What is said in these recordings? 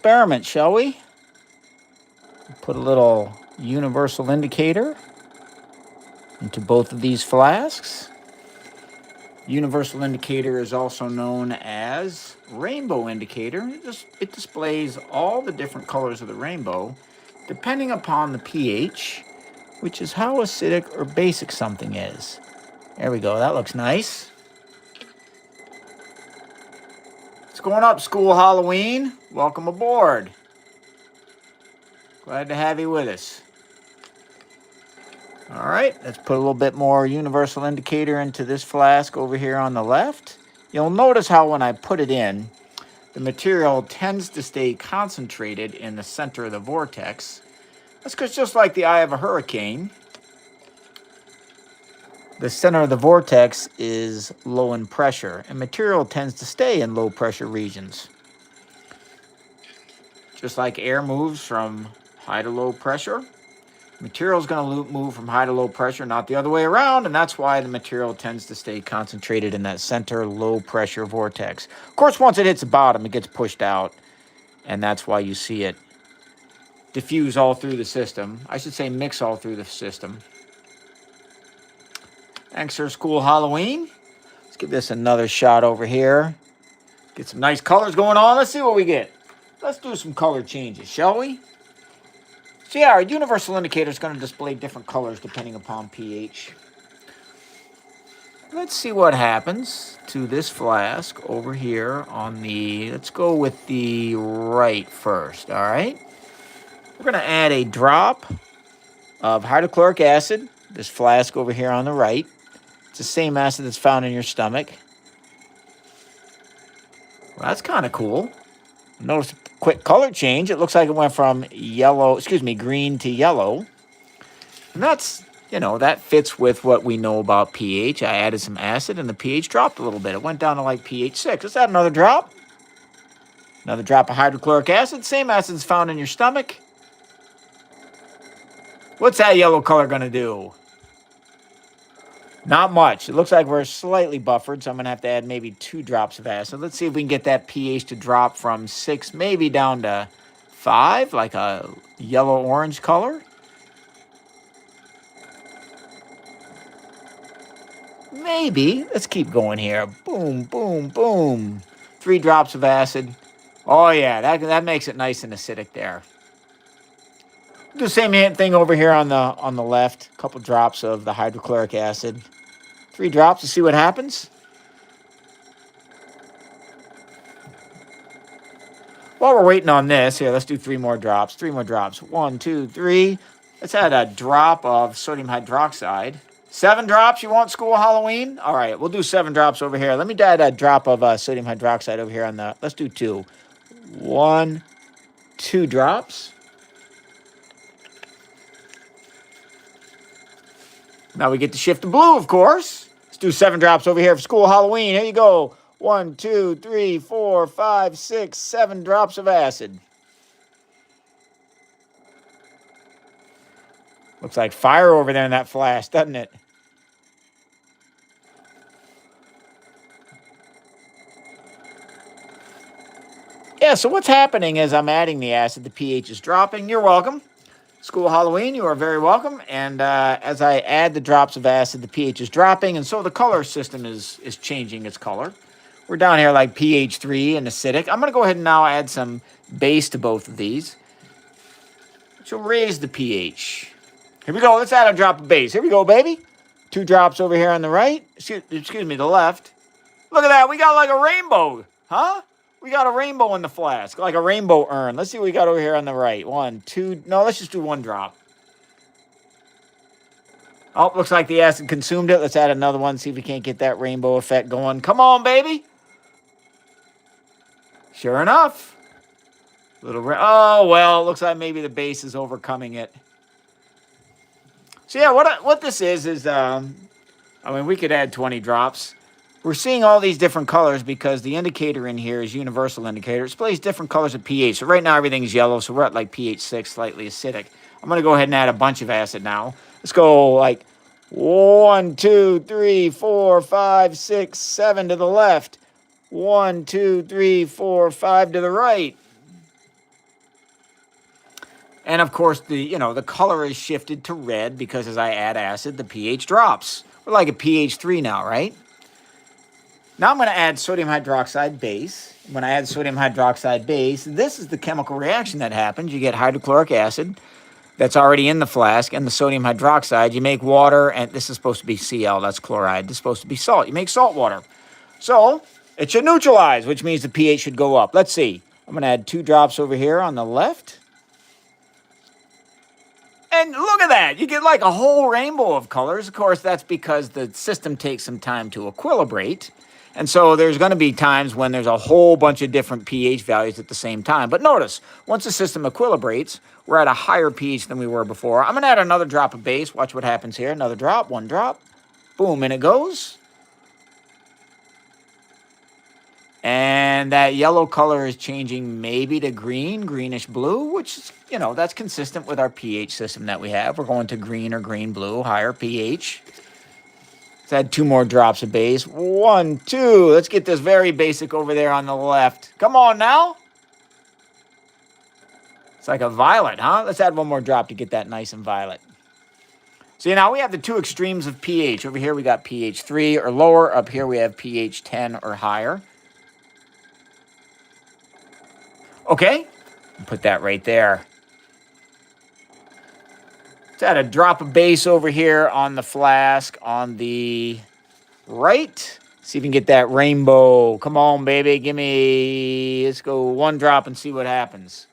experiment, shall we? Put a little universal indicator into both of these flasks. Universal indicator is also known as rainbow indicator. It displays all the different colors of the rainbow depending upon the pH, which is how acidic or basic something is. There we go. That looks nice. What's going up, School Halloween? Welcome aboard. Glad to have you with us. All right, let's put a little bit more universal indicator into this flask over here on the left. You'll notice how when I put it in, the material tends to stay concentrated in the center of the vortex. That's because just like the eye of a hurricane, the center of the vortex is low in pressure, and material tends to stay in low pressure regions. Just like air moves from high to low pressure, material is going to move from high to low pressure, not the other way around, and that's why the material tends to stay concentrated in that center low pressure vortex. Of course, once it hits the bottom, it gets pushed out, and that's why you see it diffuse all through the system. I should say mix all through the system. Thanks for School Halloween. Let's give this another shot over here. Get some nice colors going on. Let's see what we get. Let's do some color changes, shall we? So yeah, our universal indicator is going to display different colors depending upon pH. Let's see what happens to this flask over here on the, let's go with the right first, all right? We're going to add a drop of hydrochloric acid, this flask over here on the right. It's the same acid that's found in your stomach. Well, that's kind of cool. Notice a quick color change. It looks like it went from green to yellow. And that's, that fits with what we know about pH. I added some acid and the pH dropped a little bit. It went down to like pH 6. Let's add another drop. Another drop of hydrochloric acid. Same acid is found in your stomach. What's that yellow color going to do? Not much. It looks like we're slightly buffered, so I'm going to have to add maybe 2 drops of acid. Let's see if we can get that pH to drop from 6 maybe down to 5, like a yellow-orange color. Maybe. Let's keep going here. Boom, boom, boom. 3 drops of acid. Oh, yeah, that makes it nice and acidic there. Do the same thing over here on the left. A couple drops of the hydrochloric acid. 3 drops to see what happens. While we're waiting on this, here, let's do 3 more drops. 3 more drops. 1, 2, 3. Let's add a drop of sodium hydroxide. 7 drops, you want, School Halloween? All right, we'll do 7 drops over here. Let me add a drop of sodium hydroxide over here on the, let's do 2. 1, 2 drops. Now we get to shift to blue, of course. Let's do 7 drops over here for School Halloween. Here you go. 1, 2, 3, 4, 5, 6, 7 drops of acid. Looks like fire over there in that flask, doesn't it? Yeah, so what's happening is I'm adding the acid. The pH is dropping. You're welcome. School Halloween, you are very welcome. And as I add the drops of acid, the pH is dropping, and so the color system is changing its color. We're down here like pH 3 and acidic. I'm going to go ahead and now add some base to both of these, which will raise the pH. Here we go. Let's add a drop of base. Here we go, baby. 2 drops over here on the right. Excuse me, the left. Look at that. We got like a rainbow, huh? We got a rainbow in the flask, like a rainbow urn. Let's see what we got over here on the right. 1, 2. No, let's just do 1 drop. Oh, looks like the acid consumed it. Let's add another one, see if we can't get that rainbow effect going. Come on, baby. Sure enough. Oh, well, it looks like maybe the base is overcoming it. So, yeah, what this is, we could add 20 drops. We're seeing all these different colors because the indicator in here is universal indicator. It displays different colors of pH. So right now everything's yellow, so we're at like pH 6, slightly acidic. I'm going to go ahead and add a bunch of acid now. Let's go like 1, 2, 3, 4, 5, 6, 7 to the left. 1, 2, 3, 4, 5 to the right. And of course, the color is shifted to red because as I add acid, the pH drops. We're like a pH 3 now, right? Now I'm going to add sodium hydroxide base. When I add sodium hydroxide base, this is the chemical reaction that happens. You get hydrochloric acid that's already in the flask and the sodium hydroxide. You make water, and this is supposed to be Cl, that's chloride. This is supposed to be salt. You make salt water. So it should neutralize, which means the pH should go up. Let's see. I'm going to add 2 drops over here on the left. And look at that. You get like a whole rainbow of colors. Of course, that's because the system takes some time to equilibrate. And so there's going to be times when there's a whole bunch of different pH values at the same time. But notice, once the system equilibrates, we're at a higher pH than we were before. I'm going to add another drop of base. Watch what happens here. Another drop, 1 drop. Boom, and it goes. And that yellow color is changing maybe to green, greenish blue, which is, that's consistent with our pH system that we have. We're going to green or green-blue, higher pH. Let's add 2 more drops of base. 1, 2. Let's get this very basic over there on the left. Come on now. It's like a violet, huh? Let's add 1 more drop to get that nice and violet. So now we have the 2 extremes of pH. Over here we got pH 3 or lower. Up here we have pH 10 or higher. Okay, put that right there. Let's add a drop of base over here on the flask on the right. See if we can get that rainbow. Come on, baby, let's go 1 drop and see what happens.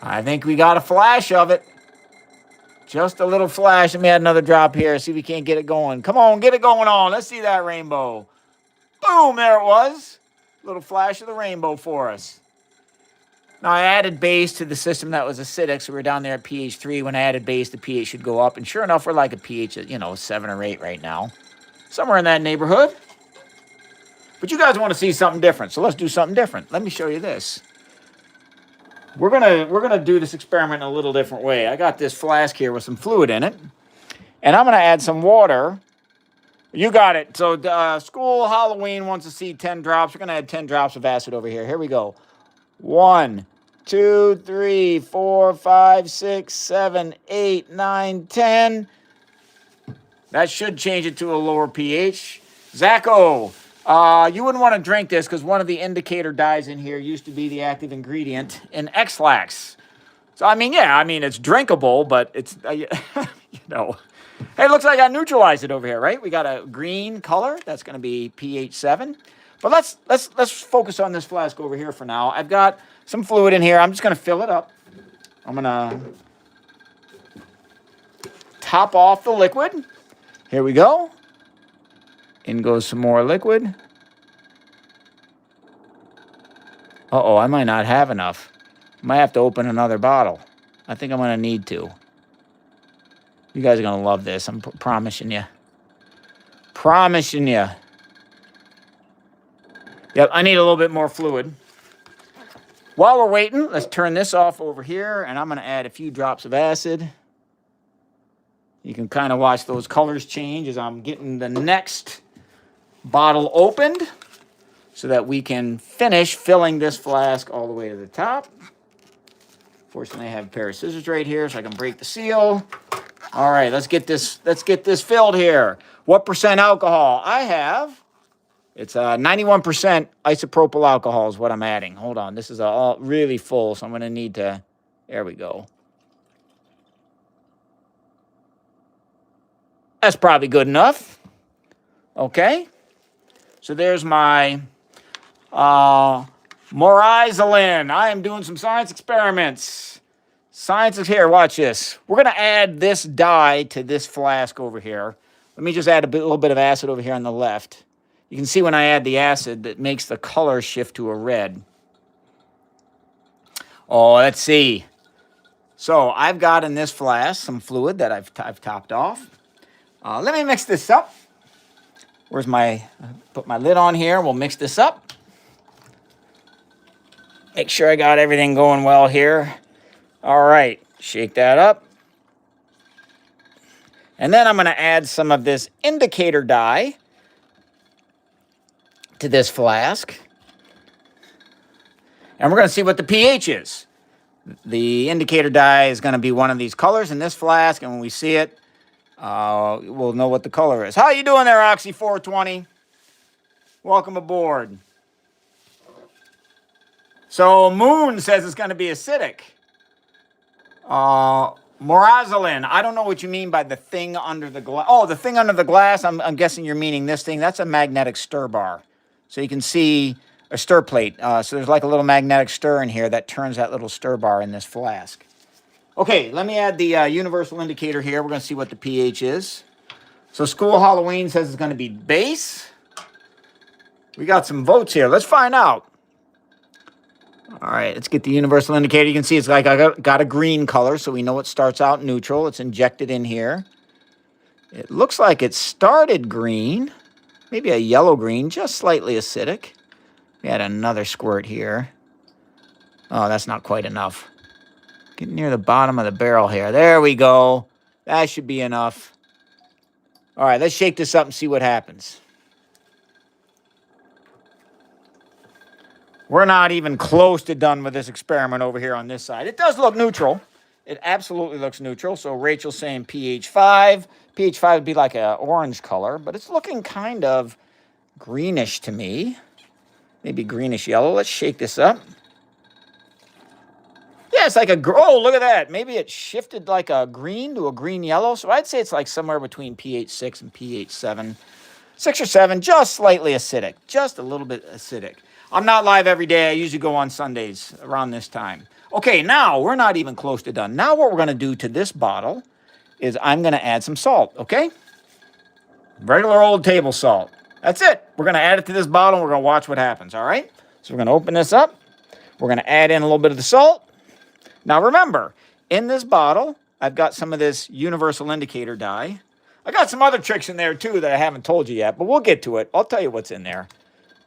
I think we got a flash of it. Just a little flash. Let me add another drop here. See if we can't get it going. Come on, get it going on. Let's see that rainbow. Boom, there it was. Little flash of the rainbow for us. Now, I added base to the system that was acidic, so we're down there at pH 3. When I added base, the pH should go up. And sure enough, we're like a pH of, 7 or 8 right now. Somewhere in that neighborhood. But you guys want to see something different, so let's do something different. Let me show you this. We're gonna do this experiment in a little different way. I got this flask here with some fluid in it. And I'm going to add some water. You got it. So school Halloween wants to see 10 drops. We're going to add 10 drops of acid over here. Here we go. 1, 2, 3, 4, 5, 6, 7, 8, 9, 10. That should change it to a lower pH. Zacho, you wouldn't want to drink this because one of the indicator dyes in here used to be the active ingredient in X-Lax. So, it's drinkable, but it's, Hey, it looks like I neutralized it over here, right? We got a green color. That's going to be pH 7. But let's focus on this flask over here for now. I've got some fluid in here. I'm just going to fill it up. I'm going to top off the liquid. Here we go. In goes some more liquid. Uh-oh, I might not have enough. Might have to open another bottle. I think I'm going to need to. You guys are going to love this. I'm promising you. Promising you. Yep, I need a little bit more fluid. While we're waiting, let's turn this off over here, and I'm going to add a few drops of acid. You can kind of watch those colors change as I'm getting the next bottle opened so that we can finish filling this flask all the way to the top. Fortunately, I have a pair of scissors right here so I can break the seal. All right, let's get this filled here. What percent alcohol? I have, it's 91% isopropyl alcohol is what I'm adding. Hold on, this is all really full, so I'm going to need to, there we go. That's probably good enough. Okay, so there's my Morizolin. I am doing some science experiments. Science is here. Watch this. We're going to add this dye to this flask over here. Let me just add a little bit of acid over here on the left. You can see when I add the acid that makes the color shift to a red. Oh, let's see. So I've got in this flask some fluid that I've topped off. Let me mix this up. Put my lid on here. We'll mix this up. Make sure I got everything going well here. All right, shake that up. And then I'm going to add some of this indicator dye to this flask. And we're going to see what the pH is. The indicator dye is going to be one of these colors in this flask, and when we see it, we'll know what the color is. How you doing there, Oxy 420? Welcome aboard. So Moon says it's going to be acidic. Morazalin, I don't know what you mean by the thing under the glass. Oh, the thing under the glass, I'm guessing you're meaning this thing. That's a magnetic stir bar. So you can see a stir plate. So there's like a little magnetic stir in here that turns that little stir bar in this flask. Okay, let me add the universal indicator here. We're going to see what the pH is. So School Halloween says it's going to be base. We got some votes here. Let's find out. All right, let's get the universal indicator. You can see it's like I got a green color, so we know it starts out neutral. It's injected in here. It looks like it started green, maybe a yellow-green, just slightly acidic. We had another squirt here. Oh, that's not quite enough. Get near the bottom of the barrel here. There we go. That should be enough. All right, let's shake this up and see what happens. We're not even close to done with this experiment over here on this side. It does look neutral. It absolutely looks neutral. So Rachel's saying pH 5. pH 5 would be like an orange color, but it's looking kind of greenish to me. Maybe greenish yellow. Let's shake this up. Yeah, it's like oh, look at that. Maybe it shifted like a green to a green yellow. So I'd say it's like somewhere between pH 6 and pH 7. 6 or 7, just slightly acidic. Just a little bit acidic. I'm not live every day. I usually go on Sundays around this time. Okay, now we're not even close to done. Now what we're going to do to this bottle is I'm going to add some salt, okay? Regular old table salt. That's it. We're going to add it to this bottle, and we're going to watch what happens, all right? So we're going to open this up. We're going to add in a little bit of the salt. Now remember, in this bottle, I've got some of this universal indicator dye. I got some other tricks in there, too, that I haven't told you yet, but we'll get to it. I'll tell you what's in there.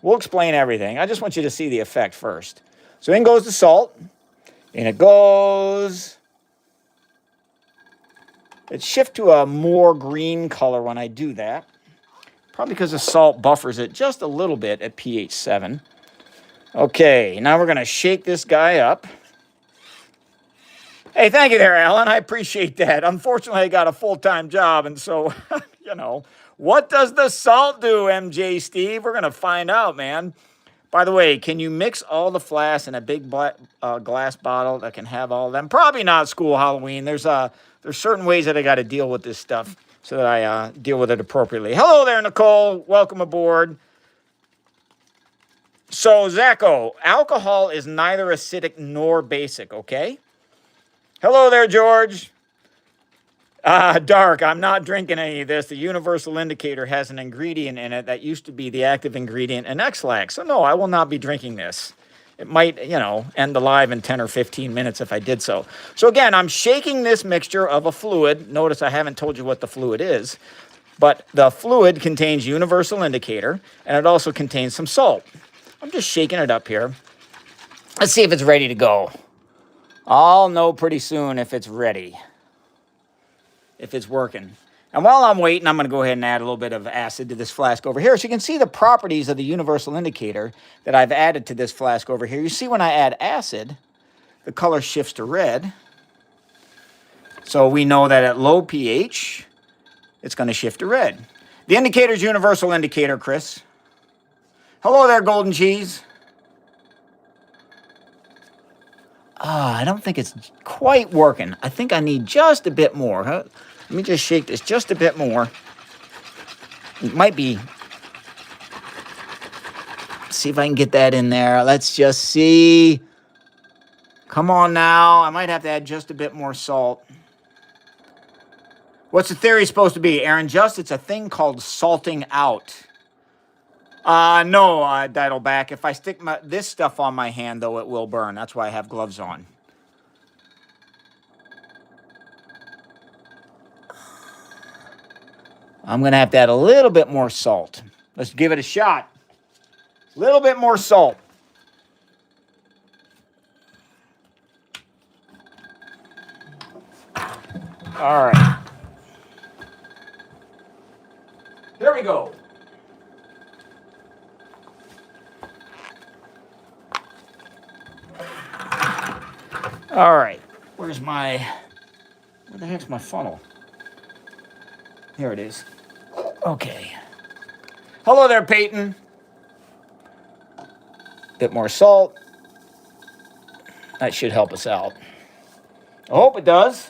We'll explain everything. I just want you to see the effect first. So in goes the salt, and it goes... It shifts to a more green color when I do that. Probably because the salt buffers it just a little bit at pH 7. Okay, now we're going to shake this guy up. Hey, thank you there, Alan. I appreciate that. Unfortunately, I got a full-time job, and so, you know, what does the salt do, MJ Steve? We're going to find out, man. By the way, can you mix all the flasks in a big glass bottle that can have all of them? Probably not, School Halloween. There's certain ways that I got to deal with this stuff so that I deal with it appropriately. Hello there, Nicole. Welcome aboard. So, Zacho, alcohol is neither acidic nor basic, okay? Hello there, George. Dark, I'm not drinking any of this. The universal indicator has an ingredient in it that used to be the active ingredient in X-Lax. So no, I will not be drinking this. It might, you know, end alive in 10 or 15 minutes if I did so. So again, I'm shaking this mixture of a fluid. Notice I haven't told you what the fluid is. But the fluid contains universal indicator, and it also contains some salt. I'm just shaking it up here. Let's see if it's ready to go. I'll know pretty soon if it's ready, if it's working. And while I'm waiting, I'm going to go ahead and add a little bit of acid to this flask over here. So you can see the properties of the universal indicator that I've added to this flask over here. You see when I add acid, the color shifts to red. So we know that at low pH, it's going to shift to red. The indicator is universal indicator, Chris. Hello there, Golden Cheese. I don't think it's quite working. I think I need just a bit more. Huh? Let me just shake this just a bit more. It might be... See if I can get that in there. Let's just see. Come on now. I might have to add just a bit more salt. What's the theory supposed to be, Aaron? It's a thing called salting out. No, Diddleback. If I stick this stuff on my hand, though, it will burn. That's why I have gloves on. I'm going to have to add a little bit more salt. Let's give it a shot. A little bit more salt. All right. There we go. All right, where the heck's my funnel? Here it is. Okay. Hello there, Peyton. Bit more salt. That should help us out. I hope it does.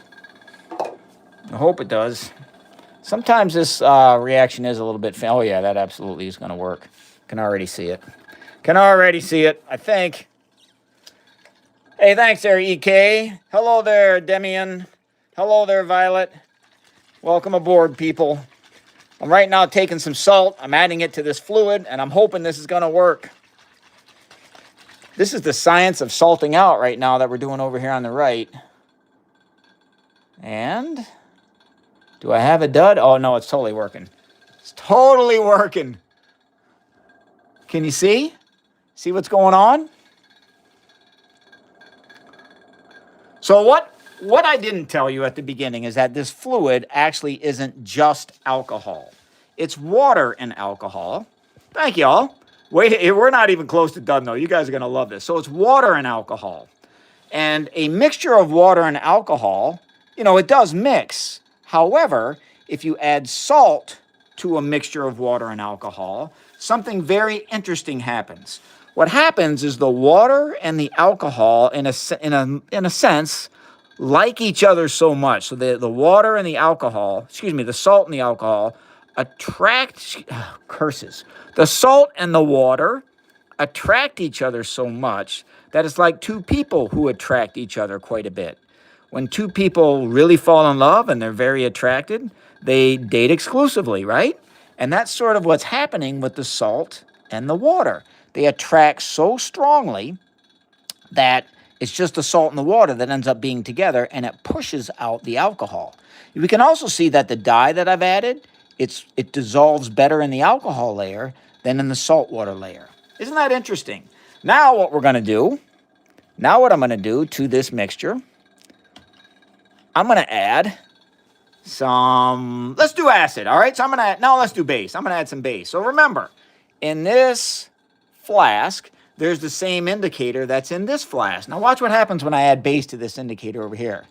I hope it does. Sometimes this reaction is a little bit... Oh, yeah, that absolutely is going to work. Can already see it. Can already see it, I think. Hey, thanks there, EK. Hello there, Demian. Hello there, Violet. Welcome aboard, people. I'm right now taking some salt. I'm adding it to this fluid, and I'm hoping this is going to work. This is the science of salting out right now that we're doing over here on the right. And do I have a dud? Oh, no, it's totally working. It's totally working. Can you see? See what's going on? So what I didn't tell you at the beginning is that this fluid actually isn't just alcohol. It's water and alcohol. Thank y'all. Wait, we're not even close to done, though. You guys are going to love this. So it's water and alcohol. And a mixture of water and alcohol, it does mix. However, if you add salt to a mixture of water and alcohol, something very interesting happens. What happens is the water and the alcohol, in a sense, like each other so much. So the water and the alcohol, the salt and the alcohol attract, curses. The salt and the water attract each other so much that it's like two people who attract each other quite a bit. When two people really fall in love and they're very attracted, they date exclusively, right? And that's sort of what's happening with the salt and the water. They attract so strongly that it's just the salt and the water that ends up being together, and it pushes out the alcohol. We can also see that the dye that I've added, it dissolves better in the alcohol layer than in the salt water layer. Isn't that interesting? Now what I'm going to do to this mixture, I'm going to add some, let's do acid, all right? So let's do base. I'm going to add some base. So remember, in this flask, there's the same indicator that's in this flask. Now watch what happens when I add base to this indicator over here.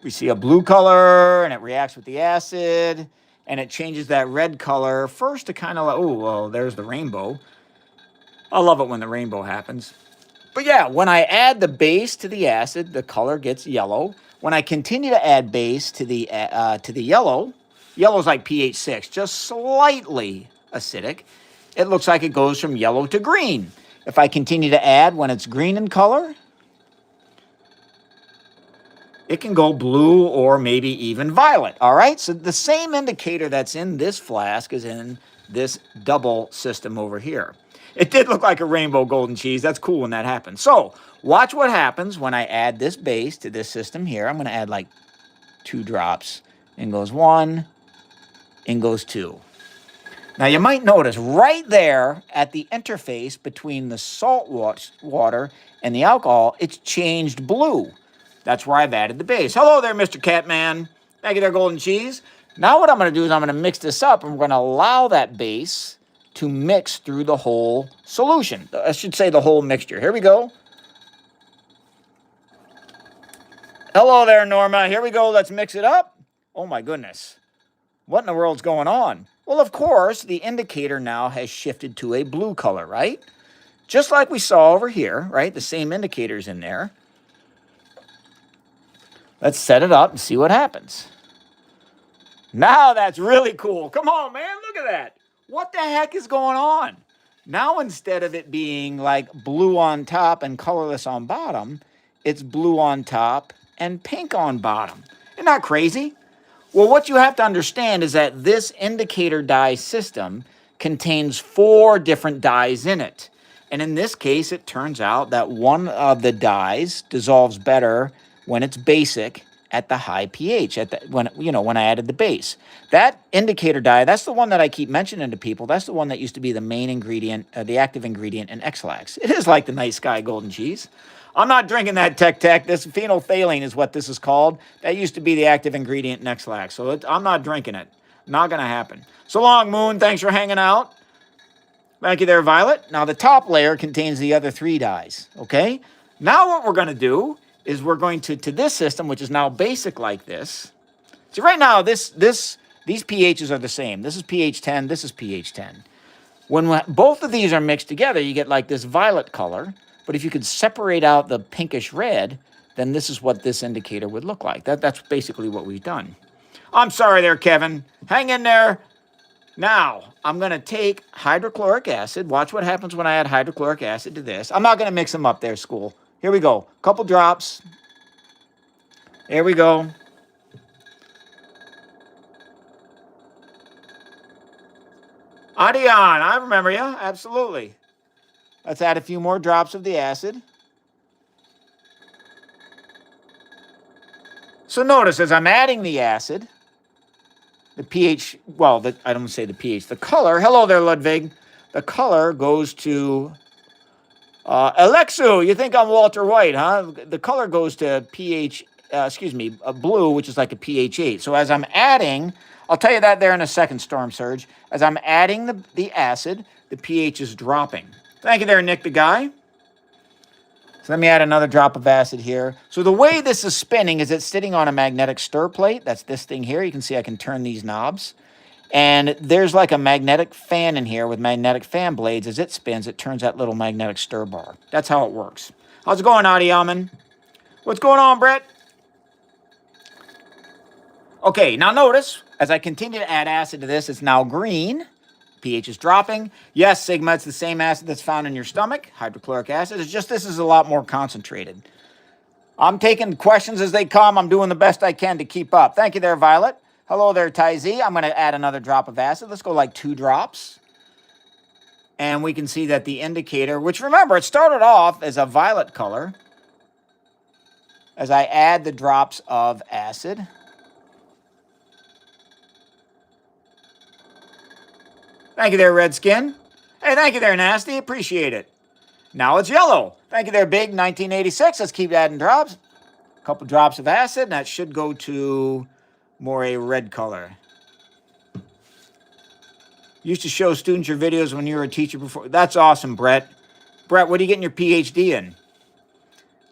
We see a blue color, and it reacts with the acid, and it changes that red color first to kind of like, oh, well, there's the rainbow. I love it when the rainbow happens. But yeah, when I add the base to the acid, the color gets yellow. When I continue to add base to the yellow, yellow's like pH 6, just slightly acidic. It looks like it goes from yellow to green. If I continue to add when it's green in color, it can go blue or maybe even violet, all right? So the same indicator that's in this flask is in this double system over here. It did look like a rainbow golden cheese. That's cool when that happens. So watch what happens when I add this base to this system here. I'm going to add like 2 drops. In goes 1, in goes 2. Now you might notice right there at the interface between the salt water and the alcohol, it's changed blue. That's where I've added the base. Hello there, Mr. Catman. Thank you there, golden cheese. Now what I'm going to do is I'm going to mix this up, and we're going to allow that base to mix through the whole solution. I should say the whole mixture. Here we go. Hello there, Norma. Here we go. Let's mix it up. Oh, my goodness. What in the world's going on? Well, of course, the indicator now has shifted to a blue color, right? Just like we saw over here, right? The same indicator's in there. Let's set it up and see what happens. Now that's really cool. Come on, man. Look at that. What the heck is going on? Now instead of it being like blue on top and colorless on bottom, it's blue on top and pink on bottom. Isn't that crazy? Well, what you have to understand is that this indicator dye system contains 4 different dyes in it. And in this case, it turns out that one of the dyes dissolves better when it's basic at the high pH, when I added the base. That indicator dye, that's the one that I keep mentioning to people. That's the one that used to be the main ingredient, the active ingredient in X-Lax. It is like the night sky golden cheese. I'm not drinking that Tech. This phenolphthalein is what this is called. That used to be the active ingredient in X-Lax. So I'm not drinking it. Not going to happen. So long, Moon. Thanks for hanging out. Thank you there, Violet. Now, the top layer contains the other 3 dyes, okay? Now what we're going to do is we're going to this system, which is now basic like this. See, right now, these pHs are the same. This is pH 10, this is pH 10. When both of these are mixed together, you get like this violet color. But if you could separate out the pinkish red, then this is what this indicator would look like. That's basically what we've done. I'm sorry there, Kevin. Hang in there. Now, I'm going to take hydrochloric acid. Watch what happens when I add hydrochloric acid to this. I'm not going to mix them up there, school. Here we go. Couple drops. There we go. Adion, I remember you. Absolutely. Let's add a few more drops of the acid. So notice, as I'm adding the acid, the pH, well, I don't say the pH, the color, hello there, Ludwig. The color goes to Alexu. You think I'm Walter White, huh? The color goes to pH, blue, which is like a pH 8. So as I'm adding, I'll tell you that there in a second, Storm Surge. As I'm adding the acid, the pH is dropping. Thank you there, Nick the Guy. So let me add another drop of acid here. So the way this is spinning is it's sitting on a magnetic stir plate. That's this thing here. You can see I can turn these knobs. And there's like a magnetic fan in here with magnetic fan blades. As it spins, it turns that little magnetic stir bar. That's how it works. How's it going, Adiyaman? What's going on, Brett? Okay, now notice, as I continue to add acid to this, it's now green. pH is dropping. Yes, Sigma, it's the same acid that's found in your stomach, hydrochloric acid. It's just this is a lot more concentrated. I'm taking questions as they come. I'm doing the best I can to keep up. Thank you there, Violet. Hello there, Tai Z. I'm going to add another drop of acid. Let's go like 2 drops. And we can see that the indicator, which remember, it started off as a violet color. As I add the drops of acid. Thank you there, Redskin. Hey, thank you there, Nasty. Appreciate it. Now it's yellow. Thank you there, Big 1986. Let's keep adding drops. A couple drops of acid, and that should go to more a red color. Used to show students your videos when you were a teacher before. That's awesome, Brett. Brett, what are you getting your PhD in?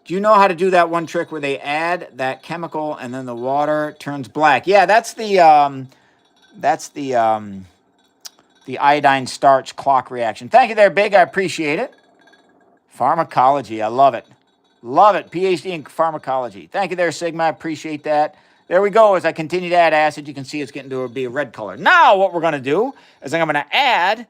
Do you know how to do that one trick where they add that chemical and then the water turns black? Yeah, that's the iodine starch clock reaction. Thank you there, Big. I appreciate it. Pharmacology. I love it. Love it. PhD in pharmacology. Thank you there, Sigma. I appreciate that. There we go. As I continue to add acid, you can see it's getting to be a red color. Now what we're going to do is I'm going to add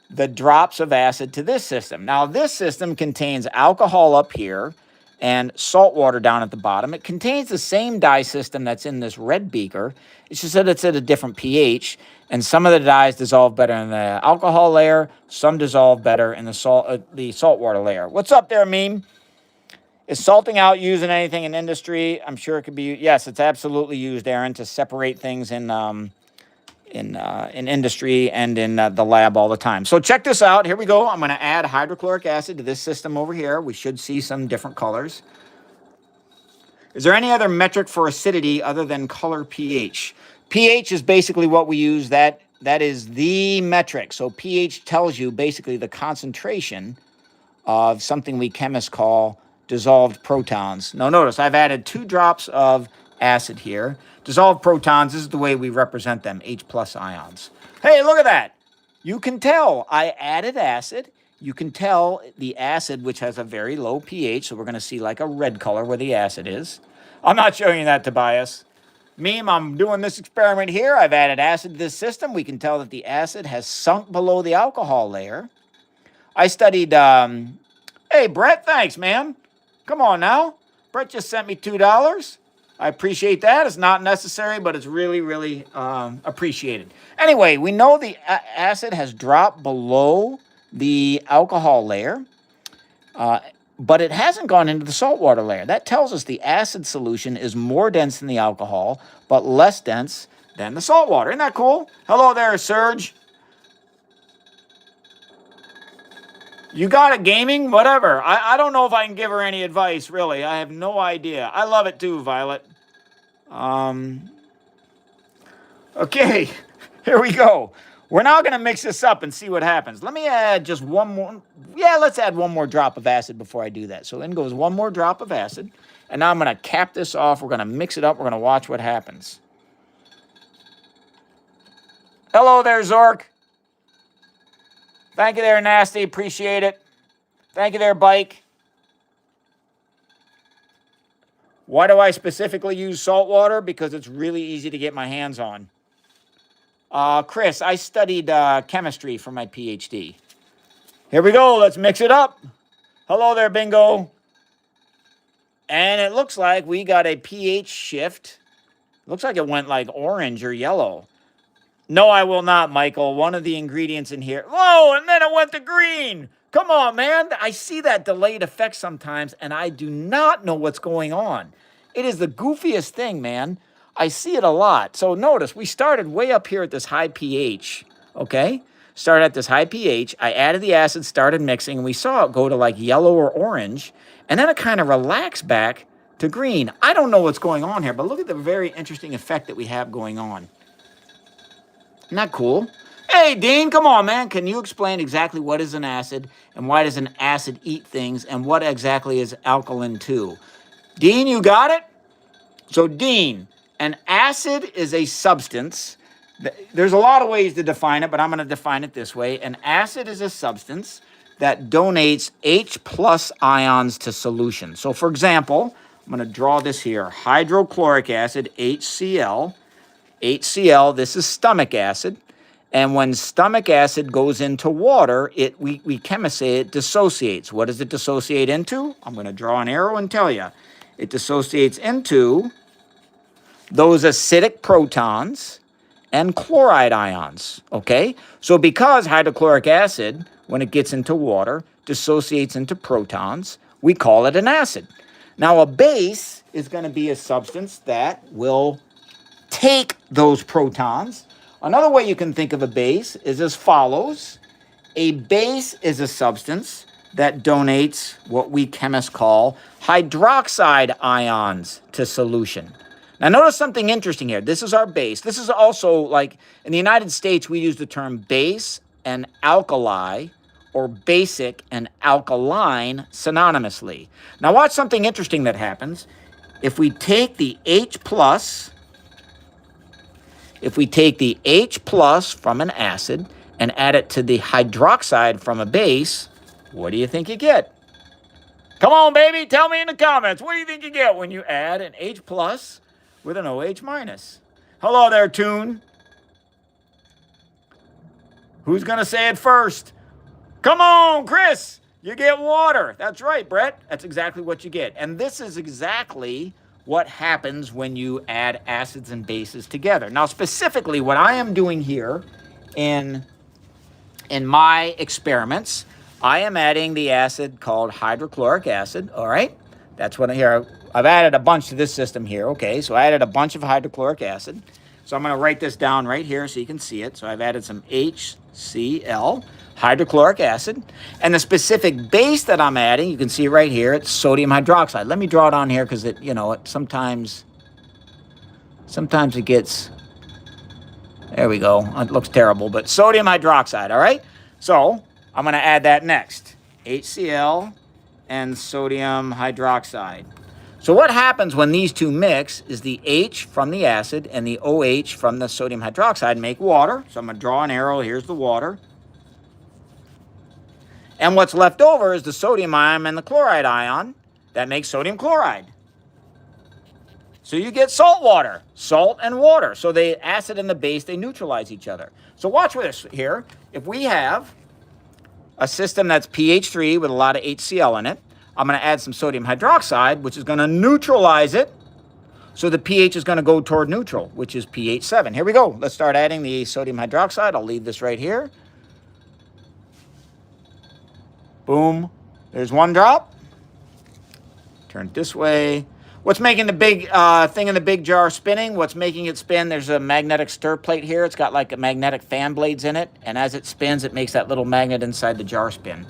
the drops of acid to this system. Now this system contains alcohol up here and salt water down at the bottom. It contains the same dye system that's in this red beaker. It's just that it's at a different pH, and some of the dyes dissolve better in the alcohol layer, some dissolve better in the salt water layer. What's up there, Meme? Is salting out used in anything in industry? I'm sure it could be. Yes, it's absolutely used, Aaron, to separate things in industry and in the lab all the time. So check this out. Here we go. I'm going to add hydrochloric acid to this system over here. We should see some different colors. Is there any other metric for acidity other than color pH? pH is basically what we use. That is the metric. So pH tells you basically the concentration of something we chemists call dissolved protons. Now notice I've added 2 drops of acid here. Dissolved protons, this is the way we represent them, H+ ions. Hey, look at that. You can tell I added acid. You can tell the acid, which has a very low pH, so we're going to see like a red color where the acid is. I'm not showing you that, Tobias. Meme, I'm doing this experiment here. I've added acid to this system. We can tell that the acid has sunk below the alcohol layer. I studied, hey, Brett, thanks, man. Come on now. Brett just sent me $2. I appreciate that. It's not necessary, but it's really, really appreciated. Anyway, we know the acid has dropped below the alcohol layer, but it hasn't gone into the saltwater layer. That tells us the acid solution is more dense than the alcohol, but less dense than the saltwater. Isn't that cool? Hello there, Serge. You got it, gaming? Whatever. I don't know if I can give her any advice, really. I have no idea. I love it too, Violet. Okay, here we go. We're now going to mix this up and see what happens. Let me add just one more. Yeah, let's add one more drop of acid before I do that. So in goes one more drop of acid. And now I'm going to cap this off. We're going to mix it up. We're going to watch what happens. Hello there, Zork. Thank you there, Nasty. Appreciate it. Thank you there, Bike. Why do I specifically use salt water? Because it's really easy to get my hands on. Chris, I studied chemistry for my PhD. Here we go. Let's mix it up. Hello there, Bingo. And it looks like we got a pH shift. Looks like it went like orange or yellow. No, I will not, Michael. One of the ingredients in here. Whoa, and then it went to green. Come on, man. I see that delayed effect sometimes, and I do not know what's going on. It is the goofiest thing, man. I see it a lot. So notice, we started way up here at this high pH, okay? Started at this high pH. I added the acid, started mixing, and we saw it go to like yellow or orange, and then it kind of relaxed back to green. I don't know what's going on here, but look at the very interesting effect that we have going on. Isn't that cool? Hey, Dean, come on, man. Can you explain exactly what is an acid and why does an acid eat things and what exactly is alkaline 2? Dean, you got it? So, Dean, an acid is a substance. There's a lot of ways to define it, but I'm going to define it this way. An acid is a substance that donates H plus ions to solution. So, for example, I'm going to draw this here. Hydrochloric acid, HCl. HCl, this is stomach acid. And when stomach acid goes into water, we chemists say it dissociates. What does it dissociate into? I'm going to draw an arrow and tell you. It dissociates into those acidic protons and chloride ions, okay? So because hydrochloric acid, when it gets into water, dissociates into protons, we call it an acid. Now, a base is going to be a substance that will take those protons. Another way you can think of a base is as follows. A base is a substance that donates what we chemists call hydroxide ions to solution. Now, notice something interesting here. This is our base. This is also like in the United States, we use the term base and alkali or basic and alkaline synonymously. Now, watch something interesting that happens. If we take the H plus from an acid and add it to the hydroxide from a base, what do you think you get? Come on, baby, tell me in the comments. What do you think you get when you add an H plus with an OH minus? Hello there, Toon. Who's going to say it first? Come on, Chris. You get water. That's right, Brett. That's exactly what you get. And this is exactly what happens when you add acids and bases together. Now, specifically, what I am doing here in my experiments, I am adding the acid called hydrochloric acid, all right? That's what here. I've added a bunch to this system here, okay? So I added a bunch of hydrochloric acid. So I'm going to write this down right here so you can see it. So I've added some HCl, hydrochloric acid. And the specific base that I'm adding, you can see right here, it's sodium hydroxide. Let me draw it on here because it sometimes it gets, there we go. It looks terrible, but sodium hydroxide, all right? So I'm going to add that next. HCl and sodium hydroxide. So what happens when these two mix is the H from the acid and the OH from the sodium hydroxide make water. So I'm going to draw an arrow. Here's the water. And what's left over is the sodium ion and the chloride ion that makes sodium chloride. So you get salt water, salt and water. So the acid and the base, they neutralize each other. So watch this here. If we have a system that's pH 3 with a lot of HCl in it, I'm going to add some sodium hydroxide, which is going to neutralize it. So the pH is going to go toward neutral, which is pH 7. Here we go. Let's start adding the sodium hydroxide. I'll leave this right here. Boom. There's one drop. Turn it this way. What's making the big thing in the big jar spinning? What's making it spin? There's a magnetic stir plate here. It's got like a magnetic fan blades in it. And as it spins, it makes that little magnet inside the jar spin.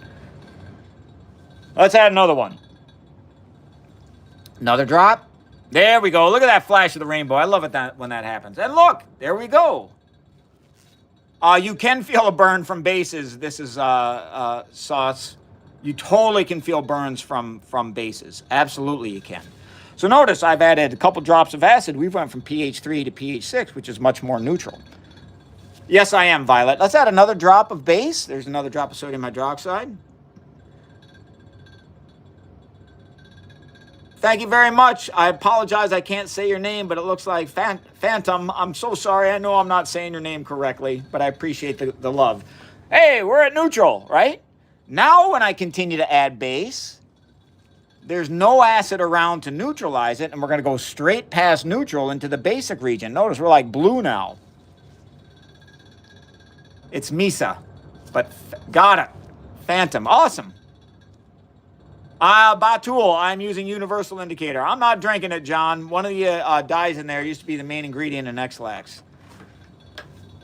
Let's add another one. Another drop. There we go. Look at that flash of the rainbow. I love it when that happens. And look, there we go. You can feel a burn from bases. This is sauce. You totally can feel burns from bases. Absolutely you can. So notice I've added a couple drops of acid. We've went from pH 3 to pH 6, which is much more neutral. Yes, I am, Violet. Let's add another drop of base. There's another drop of sodium hydroxide. Thank you very much. I apologize, I can't say your name, but it looks like Phantom. I'm so sorry. I know I'm not saying your name correctly, but I appreciate the love. Hey, we're at neutral, right? Now when I continue to add base, there's no acid around to neutralize it, and we're going to go straight past neutral into the basic region. Notice we're like blue now. It's Misa, but got it. Phantom, awesome. Batul, I'm using universal indicator. I'm not drinking it, John. One of the dyes in there used to be the main ingredient in X-Lax.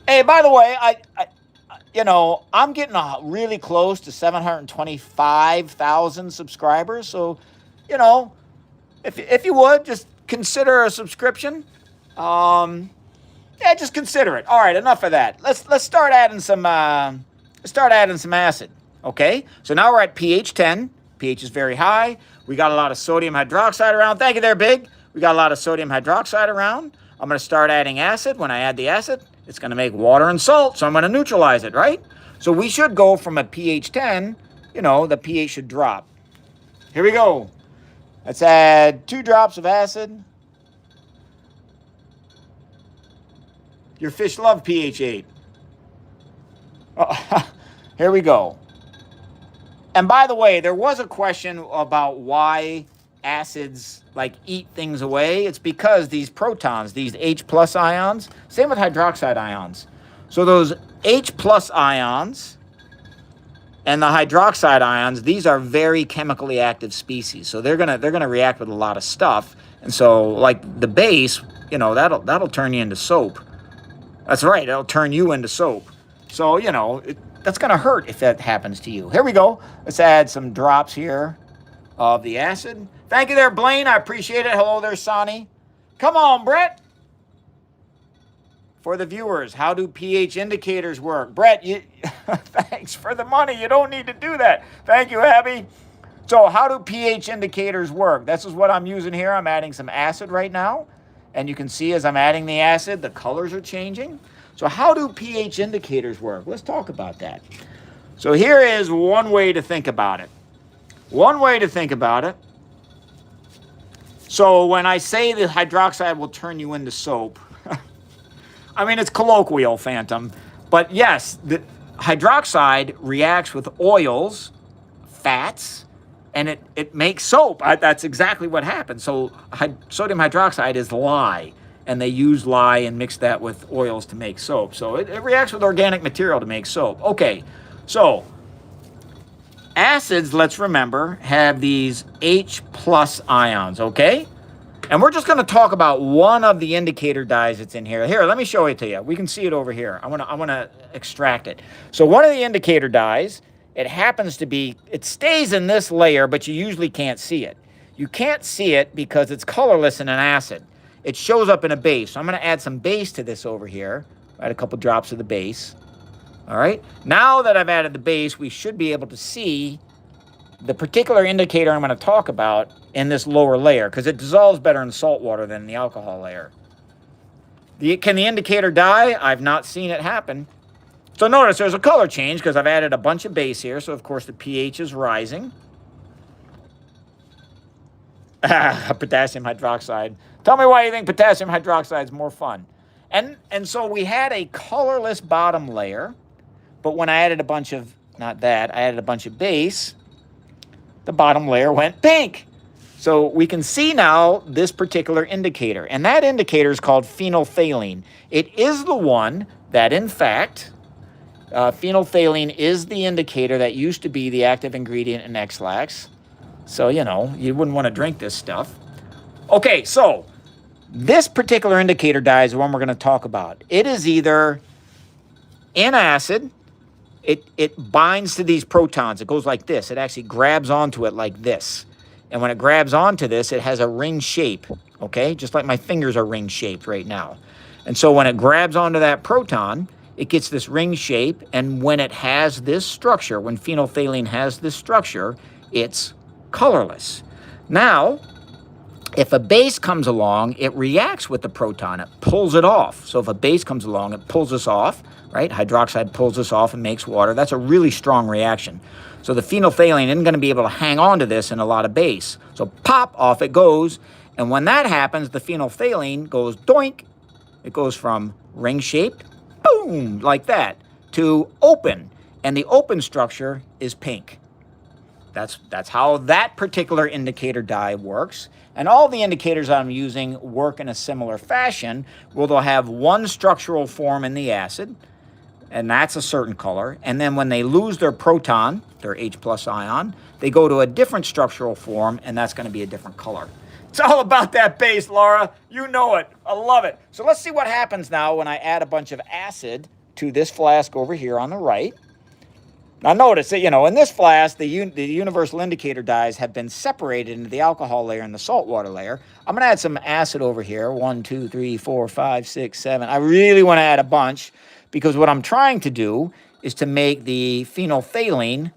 Hey, by the way, I'm getting really close to 725,000 subscribers. So, if you would, just consider a subscription. Yeah, just consider it. All right, enough of that. Let's start adding some acid. Okay, so now we're at pH 10. pH is very high. We got a lot of sodium hydroxide around. Thank you there, Big. We got a lot of sodium hydroxide around. I'm going to start adding acid. When I add the acid, it's going to make water and salt, so I'm going to neutralize it, right? So we should go from a pH 10, the pH should drop. Here we go. Let's add 2 drops of acid. Your fish love pH 8. Oh, here we go. And by the way, there was a question about why acids eat things away. It's because these protons, these H plus ions, same with hydroxide ions. So those H plus ions and the hydroxide ions, these are very chemically active species. So they're gonna react with a lot of stuff. And so like the base, that'll turn you into soap. That's right, it'll turn you into soap. So, that's going to hurt if that happens to you. Here we go. Let's add some drops here of the acid. Thank you there, Blaine. I appreciate it. Hello there, Sonny. Come on, Brett. For the viewers, how do pH indicators work? Brett, thanks for the money. You don't need to do that. Thank you, Abby. So how do pH indicators work? This is what I'm using here. I'm adding some acid right now. And you can see as I'm adding the acid, the colors are changing. So how do pH indicators work? Let's talk about that. So here is one way to think about it. So when I say that hydroxide will turn you into soap, I mean, it's colloquial, Phantom. But yes, the hydroxide reacts with oils, fats, and it makes soap. That's exactly what happens. So sodium hydroxide is lye. And they use lye and mix that with oils to make soap. So it reacts with organic material to make soap. Okay, so acids, let's remember, have these H plus ions, okay? And we're just going to talk about one of the indicator dyes that's in here. Here, let me show it to you. We can see it over here. I want to extract it. So one of the indicator dyes, it happens to be, it stays in this layer, but you usually can't see it. You can't see it because it's colorless in an acid. It shows up in a base. So I'm going to add some base to this over here. Add a couple drops of the base. All right. Now that I've added the base, we should be able to see the particular indicator I'm going to talk about in this lower layer because it dissolves better in salt water than in the alcohol layer. Can the indicator die? I've not seen it happen. So notice there's a color change because I've added a bunch of base here. So, of course, the pH is rising. Potassium hydroxide. Tell me why you think potassium hydroxide is more fun. And so we had a colorless bottom layer, but when I added a bunch of, I added a bunch of base, the bottom layer went pink. So we can see now this particular indicator, and that indicator is called phenolphthalein. It is the one that, in fact, phenolphthalein is the indicator that used to be the active ingredient in X-Lax. So, you wouldn't want to drink this stuff. Okay, so this particular indicator dye is the one we're going to talk about. It is either in acid, it binds to these protons. It goes like this. It actually grabs onto it like this. And when it grabs onto this, it has a ring shape, okay? Just like my fingers are ring shaped right now. And so when it grabs onto that proton, it gets this ring shape, and when it has this structure, when phenolphthalein has this structure, it's colorless. Now, if a base comes along, it reacts with the proton. It pulls it off. So if a base comes along, it pulls this off, right? Hydroxide pulls this off and makes water. That's a really strong reaction. So the phenolphthalein isn't going to be able to hang on to this in a lot of base. So pop, off it goes. And when that happens, the phenolphthalein goes doink. It goes from ring-shaped, boom, like that, to open. And the open structure is pink. That's how that particular indicator dye works. And all the indicators I'm using work in a similar fashion, where they'll have one structural form in the acid, and that's a certain color. And then when they lose their proton, their H plus ion, they go to a different structural form, and that's going to be a different color. It's all about that base, Laura. You know it. I love it. So let's see what happens now when I add a bunch of acid to this flask over here on the right. Now notice that, in this flask, the universal indicator dyes have been separated into the alcohol layer and the saltwater layer. I'm going to add some acid over here. 1, 2, 3, 4, 5, 6, 7. I really want to add a bunch because what I'm trying to do is to make the phenolphthalein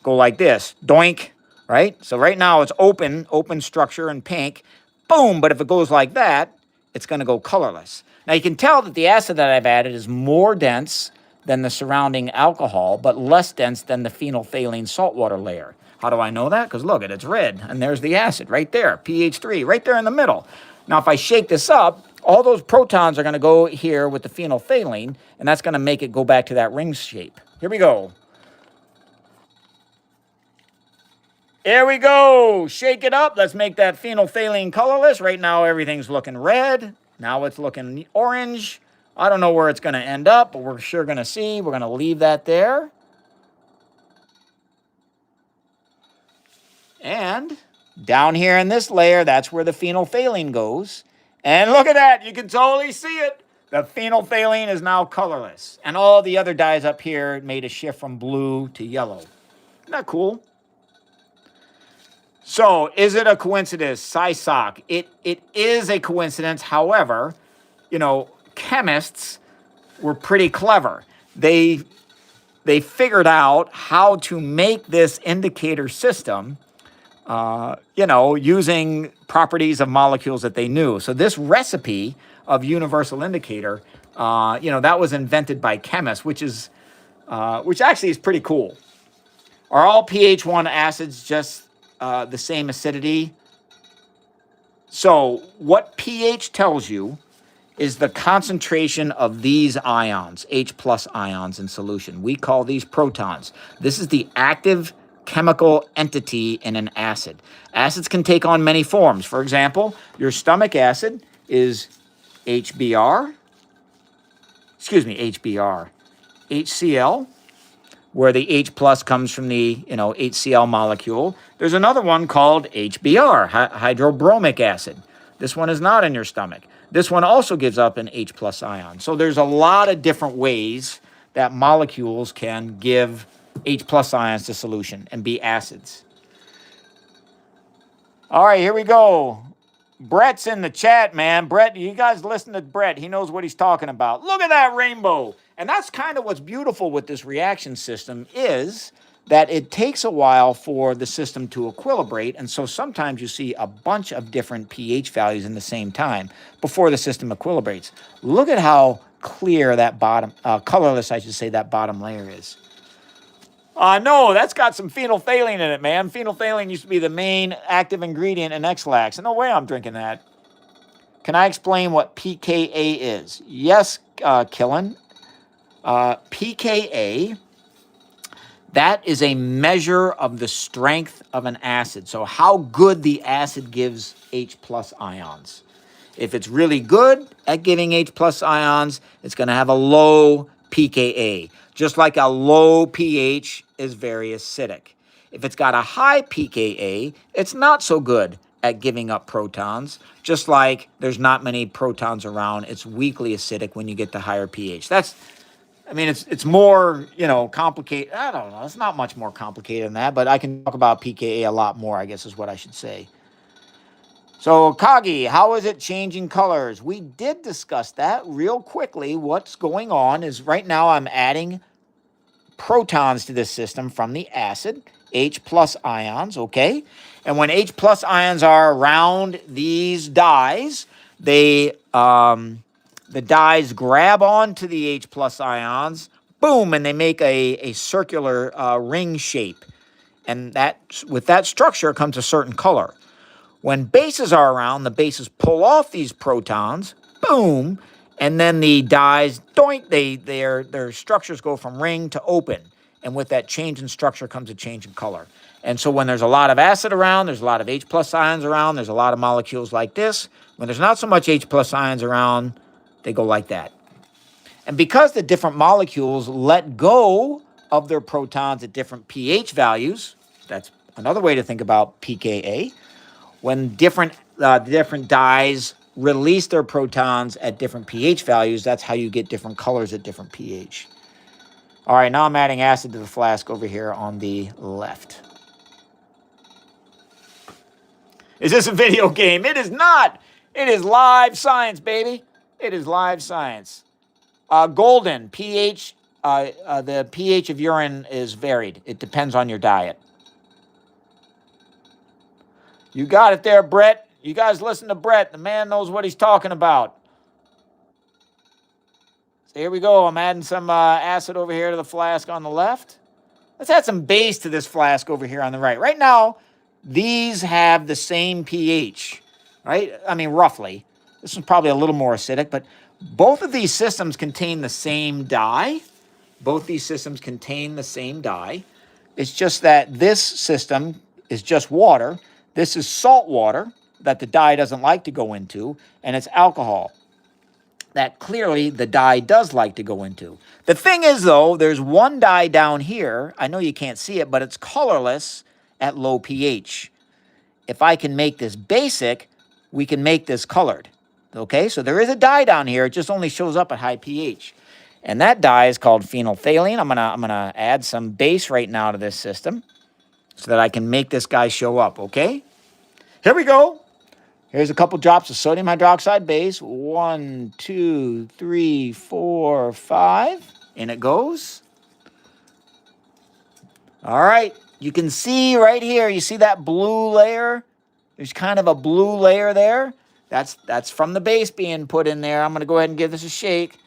go like this. Doink, right? So right now it's open structure and pink. Boom, but if it goes like that, it's going to go colorless. Now you can tell that the acid that I've added is more dense than the surrounding alcohol, but less dense than the phenolphthalein saltwater layer. How do I know that? Because look, it's red, and there's the acid right there, pH 3, right there in the middle. Now, if I shake this up, all those protons are going to go here with the phenolphthalein, and that's going to make it go back to that ring shape. Here we go. There we go. Shake it up. Let's make that phenolphthalein colorless. Right now, everything's looking red. Now it's looking orange. I don't know where it's going to end up, but we're sure going to see. We're going to leave that there. And down here in this layer, that's where the phenolphthalein goes. And look at that. You can totally see it. The phenolphthalein is now colorless. And all the other dyes up here made a shift from blue to yellow. Isn't that cool? So, is it a coincidence? SciSoc. It is a coincidence. However, chemists were pretty clever. They figured out how to make this indicator system, using properties of molecules that they knew. So this recipe of universal indicator, that was invented by chemists, which actually is pretty cool. Are all pH 1 acids just the same acidity? So what pH tells you is the concentration of these ions, H plus ions in solution. We call these protons. This is the active chemical entity in an acid. Acids can take on many forms. For example, your stomach acid is HCl, where the H plus comes from the HCl molecule. There's another one called HBr, hydrobromic acid. This one is not in your stomach. This one also gives up an H plus ion. So there's a lot of different ways that molecules can give H plus ions to solution and be acids. All right, here we go. Brett's in the chat, man. Brett, you guys listen to Brett. He knows what he's talking about. Look at that rainbow. And that's kind of what's beautiful with this reaction system is that it takes a while for the system to equilibrate. And so sometimes you see a bunch of different pH values in the same time before the system equilibrates. Look at how clear that bottom, colorless, I should say, that bottom layer is. No, that's got some phenolphthalein in it, man. Phenolphthalein used to be the main active ingredient in X-Lax. And no way I'm drinking that. Can I explain what pKa is? Yes, Killen. pKa, that is a measure of the strength of an acid. So how good the acid gives H plus ions. If it's really good at giving H plus ions, it's going to have a low pKa. Just like a low pH is very acidic. If it's got a high pKa, it's not so good at giving up protons. Just like there's not many protons around, it's weakly acidic when you get to higher pH. It's more, complicated. I don't know. It's not much more complicated than that, but I can talk about pKa a lot more, I guess is what I should say. So, Kagi, how is it changing colors? We did discuss that real quickly. What's going on is right now I'm adding protons to this system from the acid, H plus ions, okay? And when H plus ions are around these dyes, they the dyes grab onto the H plus ions, boom, and they make a circular ring shape. And that with that structure comes a certain color. When bases are around, the bases pull off these protons, boom, and then the dyes, doink, their structures go from ring to open. And with that change in structure comes a change in color. And so when there's a lot of acid around, there's a lot of H plus ions around, there's a lot of molecules like this. When there's not so much H plus ions around, they go like that. And because the different molecules let go of their protons at different pH values, that's another way to think about pKa. When different dyes release their protons at different pH values, that's how you get different colors at different pH. All right, now I'm adding acid to the flask over here on the left. Is this a video game? It is not. It is live science, baby. It is live science. Golden, pH, the pH of urine is varied. It depends on your diet. You got it there, Brett. You guys listen to Brett. The man knows what he's talking about. So here we go. I'm adding some acid over here to the flask on the left. Let's add some base to this flask over here on the right. Right now, these have the same pH, right? I mean, roughly. This is probably a little more acidic, but both of these systems contain the same dye. Both these systems contain the same dye. It's just that this system is just water. This is salt water that the dye doesn't like to go into, and it's alcohol that clearly the dye does like to go into. The thing is, though, there's one dye down here. I know you can't see it, but it's colorless at low pH. If I can make this basic, we can make this colored. Okay, so there is a dye down here. It just only shows up at high pH. And that dye is called phenolphthalein. I'm gonna add some base right now to this system so that I can make this guy show up, okay? Here we go. Here's a couple drops of sodium hydroxide base. 1, 2, 3, 4, 5. In it goes. All right. You can see right here, you see that blue layer? There's kind of a blue layer there. That's from the base being put in there. I'm going to go ahead and give this a shake.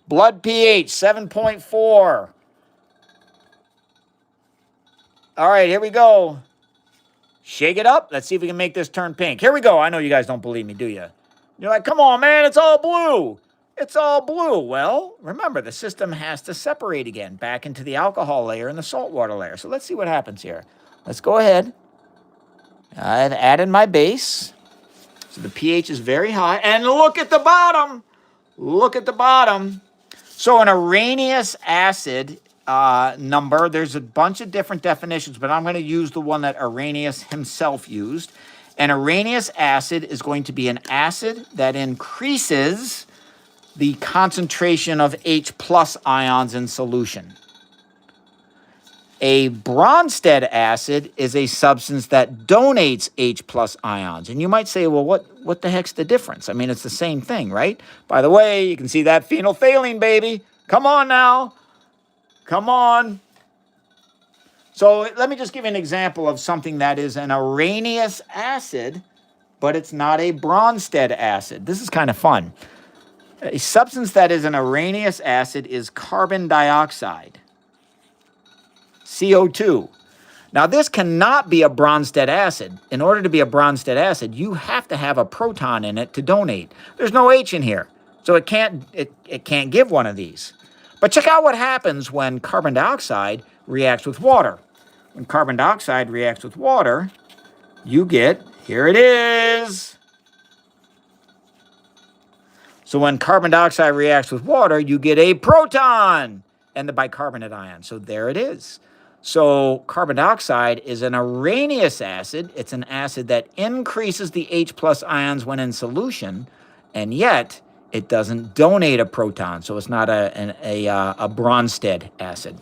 Blood pH, 7.4. All right, here we go. Shake it up. Let's see if we can make this turn pink. Here we go. I know you guys don't believe me, do you? You're like, come on, man, it's all blue. It's all blue. Well, remember, the system has to separate again back into the alcohol layer and the saltwater layer. So let's see what happens here. Let's go ahead. I've added my base. So the pH is very high. And look at the bottom. Look at the bottom. So an Arrhenius acid number, there's a bunch of different definitions, but I'm going to use the one that Arrhenius himself used. An Arrhenius acid is going to be an acid that increases the concentration of H plus ions in solution. A Bronsted acid is a substance that donates H plus ions. And you might say, well, what the heck's the difference? I mean, it's the same thing, right? By the way, you can see that phenolphthalein, baby. Come on now. Come on. So let me just give you an example of something that is an Arrhenius acid, but it's not a Bronsted acid. This is kind of fun. A substance that is an Arrhenius acid is carbon dioxide. CO2. Now, this cannot be a Bronsted acid. In order to be a Bronsted acid, you have to have a proton in it to donate. There's no H in here, so it can't give one of these. But check out what happens when carbon dioxide reacts with water. When carbon dioxide reacts with water, you get, here it is. So when carbon dioxide reacts with water, you get a proton and the bicarbonate ion. So there it is. So carbon dioxide is an Arrhenius acid. It's an acid that increases the H plus ions when in solution, and yet it doesn't donate a proton. So it's not a Bronsted acid.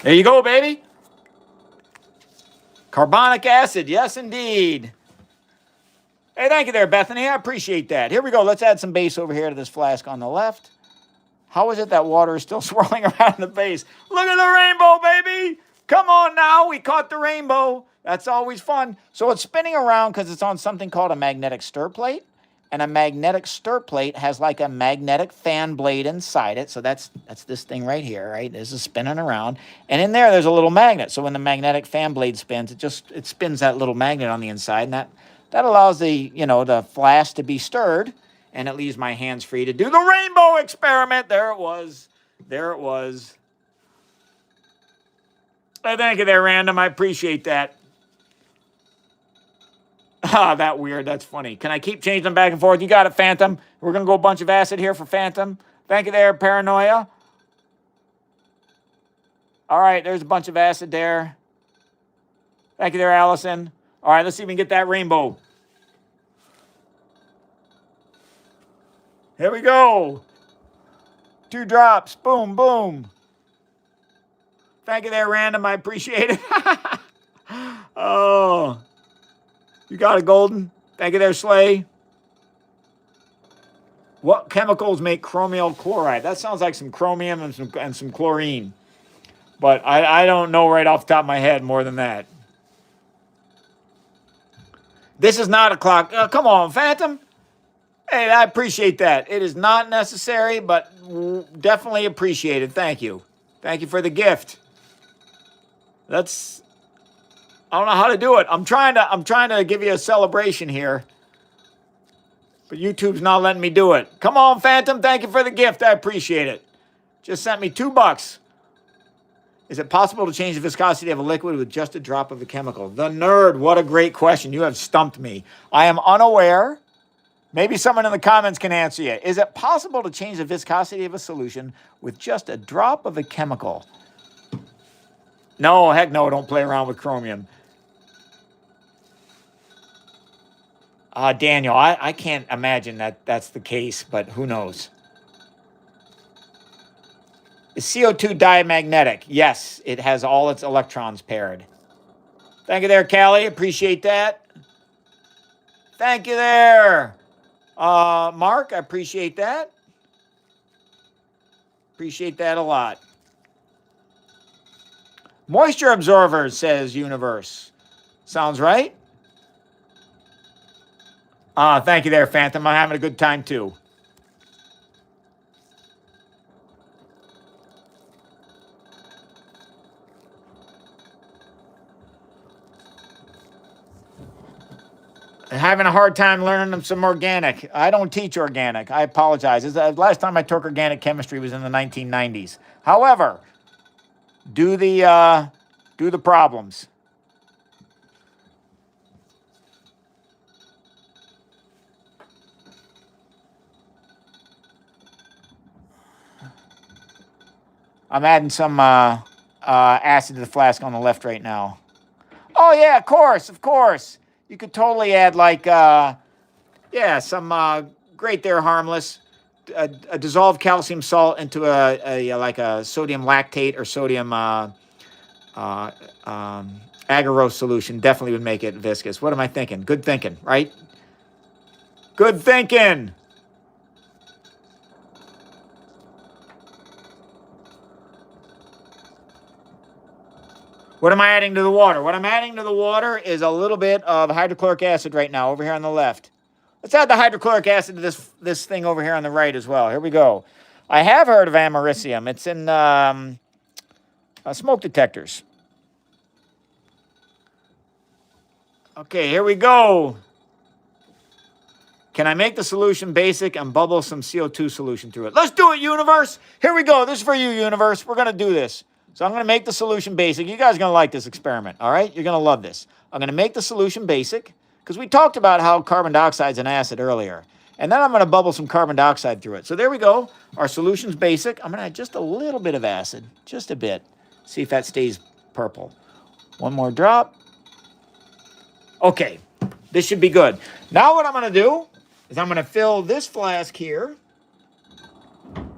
There you go, baby. Carbonic acid, yes, indeed. Hey, thank you there, Bethany. I appreciate that. Here we go. Let's add some base over here to this flask on the left. How is it that water is still swirling around the base? Look at the rainbow, baby. Come on now. We caught the rainbow. That's always fun. So it's spinning around because it's on something called a magnetic stir plate. And a magnetic stir plate has like a magnetic fan blade inside it. So that's this thing right here, right? This is spinning around. And in there's a little magnet. So when the magnetic fan blade spins, it spins that little magnet on the inside. And that allows the flask to be stirred. And it leaves my hands free to do the rainbow experiment. There it was. There it was. Thank you there, Random. I appreciate that. Ah, that weird. That's funny. Can I keep changing them back and forth? You got it, Phantom. We're going to go a bunch of acid here for Phantom. Thank you there, Paranoia. All right, there's a bunch of acid there. Thank you there, Allison. All right, let's see if we can get that rainbow. Here we go. 2 drops. Boom, boom. Thank you there, Random. I appreciate it. Oh. You got it, Golden. Thank you there, Slay. What chemicals make chromial chloride? That sounds like some chromium and some chlorine. But I don't know right off the top of my head more than that. This is not a clock. Come on, Phantom. Hey, I appreciate that. It is not necessary, but definitely appreciated. Thank you. Thank you for the gift. I don't know how to do it. I'm trying to give you a celebration here. But YouTube's not letting me do it. Come on, Phantom. Thank you for the gift. I appreciate it. Just sent me $2. Is it possible to change the viscosity of a liquid with just a drop of a chemical? The nerd. What a great question. You have stumped me. I am unaware. Maybe someone in the comments can answer you. Is it possible to change the viscosity of a solution with just a drop of a chemical? No, heck no, don't play around with chromium. Daniel, I can't imagine that's the case, but who knows? Is CO2 diamagnetic? Yes, it has all its electrons paired. Thank you there, Callie. Appreciate that. Thank you there. Mark, I appreciate that. Appreciate that a lot. Moisture absorber, says Universe. Sounds right. Thank you there, Phantom. I'm having a good time, too. Having a hard time learning some organic. I don't teach organic. I apologize. Last time I took organic chemistry was in the 1990s. However, do the problems. I'm adding some acid to the flask on the left right now. Oh yeah, of course. You could totally add some great there, harmless, a dissolved calcium salt into a sodium lactate or sodium agarose solution. Definitely would make it viscous. What am I thinking? Good thinking, right? Good thinking. What am I adding to the water? What I'm adding to the water is a little bit of hydrochloric acid right now over here on the left. Let's add the hydrochloric acid to this thing over here on the right as well. Here we go. I have heard of americium. It's in smoke detectors. Okay, here we go. Can I make the solution basic and bubble some CO2 solution through it? Let's do it, Universe. Here we go. This is for you, Universe. We're going to do this. So I'm going to make the solution basic. You guys are going to like this experiment, all right? You're going to love this. I'm going to make the solution basic because we talked about how carbon dioxide is an acid earlier. And then I'm going to bubble some carbon dioxide through it. So there we go. Our solution's basic. I'm going to add just a little bit of acid, just a bit. See if that stays purple. One more drop. Okay, this should be good. Now what I'm going to do is I'm going to fill this flask here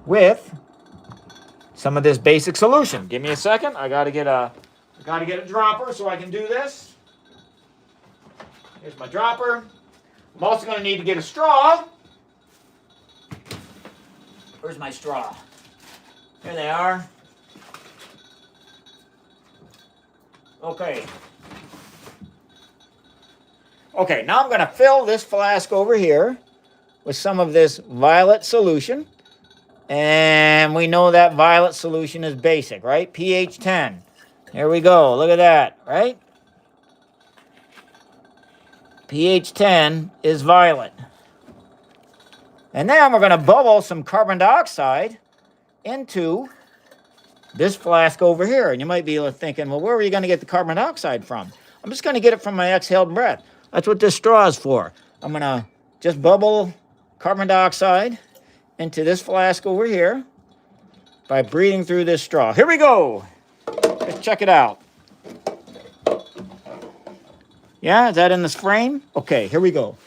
with some of this basic solution. Give me a second. I got to get a dropper so I can do this. Here's my dropper. I'm also going to need to get a straw. Where's my straw? Here they are. Okay. Okay, now I'm going to fill this flask over here with some of this violet solution. And we know that violet solution is basic, right? pH 10. Here we go. Look at that, right? pH 10 is violet. And then we're going to bubble some carbon dioxide into this flask over here. And you might be thinking, well, where are you going to get the carbon dioxide from? I'm just going to get it from my exhaled breath. That's what this straw is for. I'm going to just bubble carbon dioxide into this flask over here by breathing through this straw. Here we go. Let's check it out. Yeah, is that in this frame? Okay, here we go.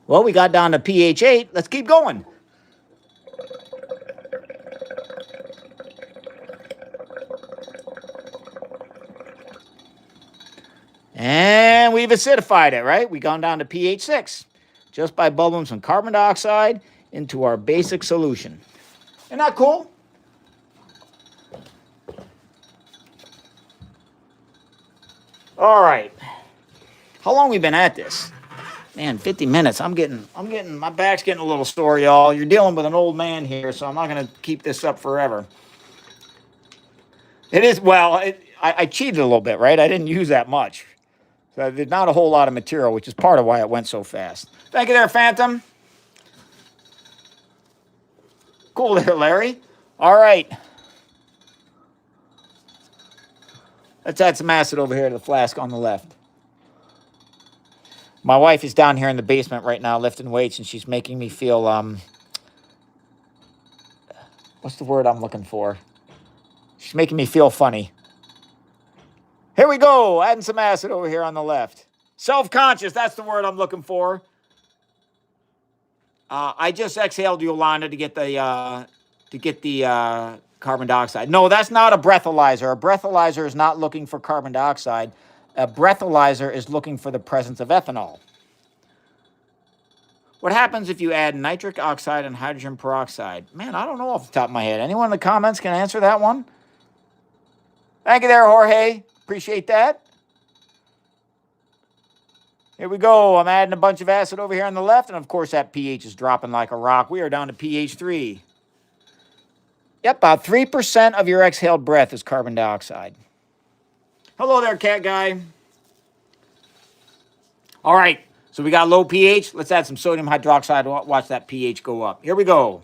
Well, we got down to pH 8. Let's keep going. And we've acidified it, right? We've gone down to pH 6 just by bubbling some carbon dioxide into our basic solution. Isn't that cool? All right. How long we been at this? Man, 50 minutes. My back's getting a little sore, y'all. You're dealing with an old man here, so I'm not going to keep this up forever. It is, well, I cheated a little bit, right? I didn't use that much. So there's not a whole lot of material, which is part of why it went so fast. Thank you there, Phantom. Cool there, Larry. All right. Let's add some acid over here to the flask on the left. My wife is down here in the basement right now lifting weights, and she's making me feel, what's the word I'm looking for? She's making me feel funny. Here we go, adding some acid over here on the left. Self-conscious, that's the word I'm looking for. I just exhaled Yolanda to get the carbon dioxide. No, that's not a breathalyzer. A breathalyzer is not looking for carbon dioxide. A breathalyzer is looking for the presence of ethanol. What happens if you add nitric oxide and hydrogen peroxide? Man, I don't know off the top of my head. Anyone in the comments can answer that one? Thank you there, Jorge. Appreciate that. Here we go. I'm adding a bunch of acid over here on the left, and of course that pH is dropping like a rock. We are down to pH 3. Yep, about 3% of your exhaled breath is carbon dioxide. Hello there, cat guy. All right, so we got low pH. Let's add some sodium hydroxide. Watch that pH go up. Here we go.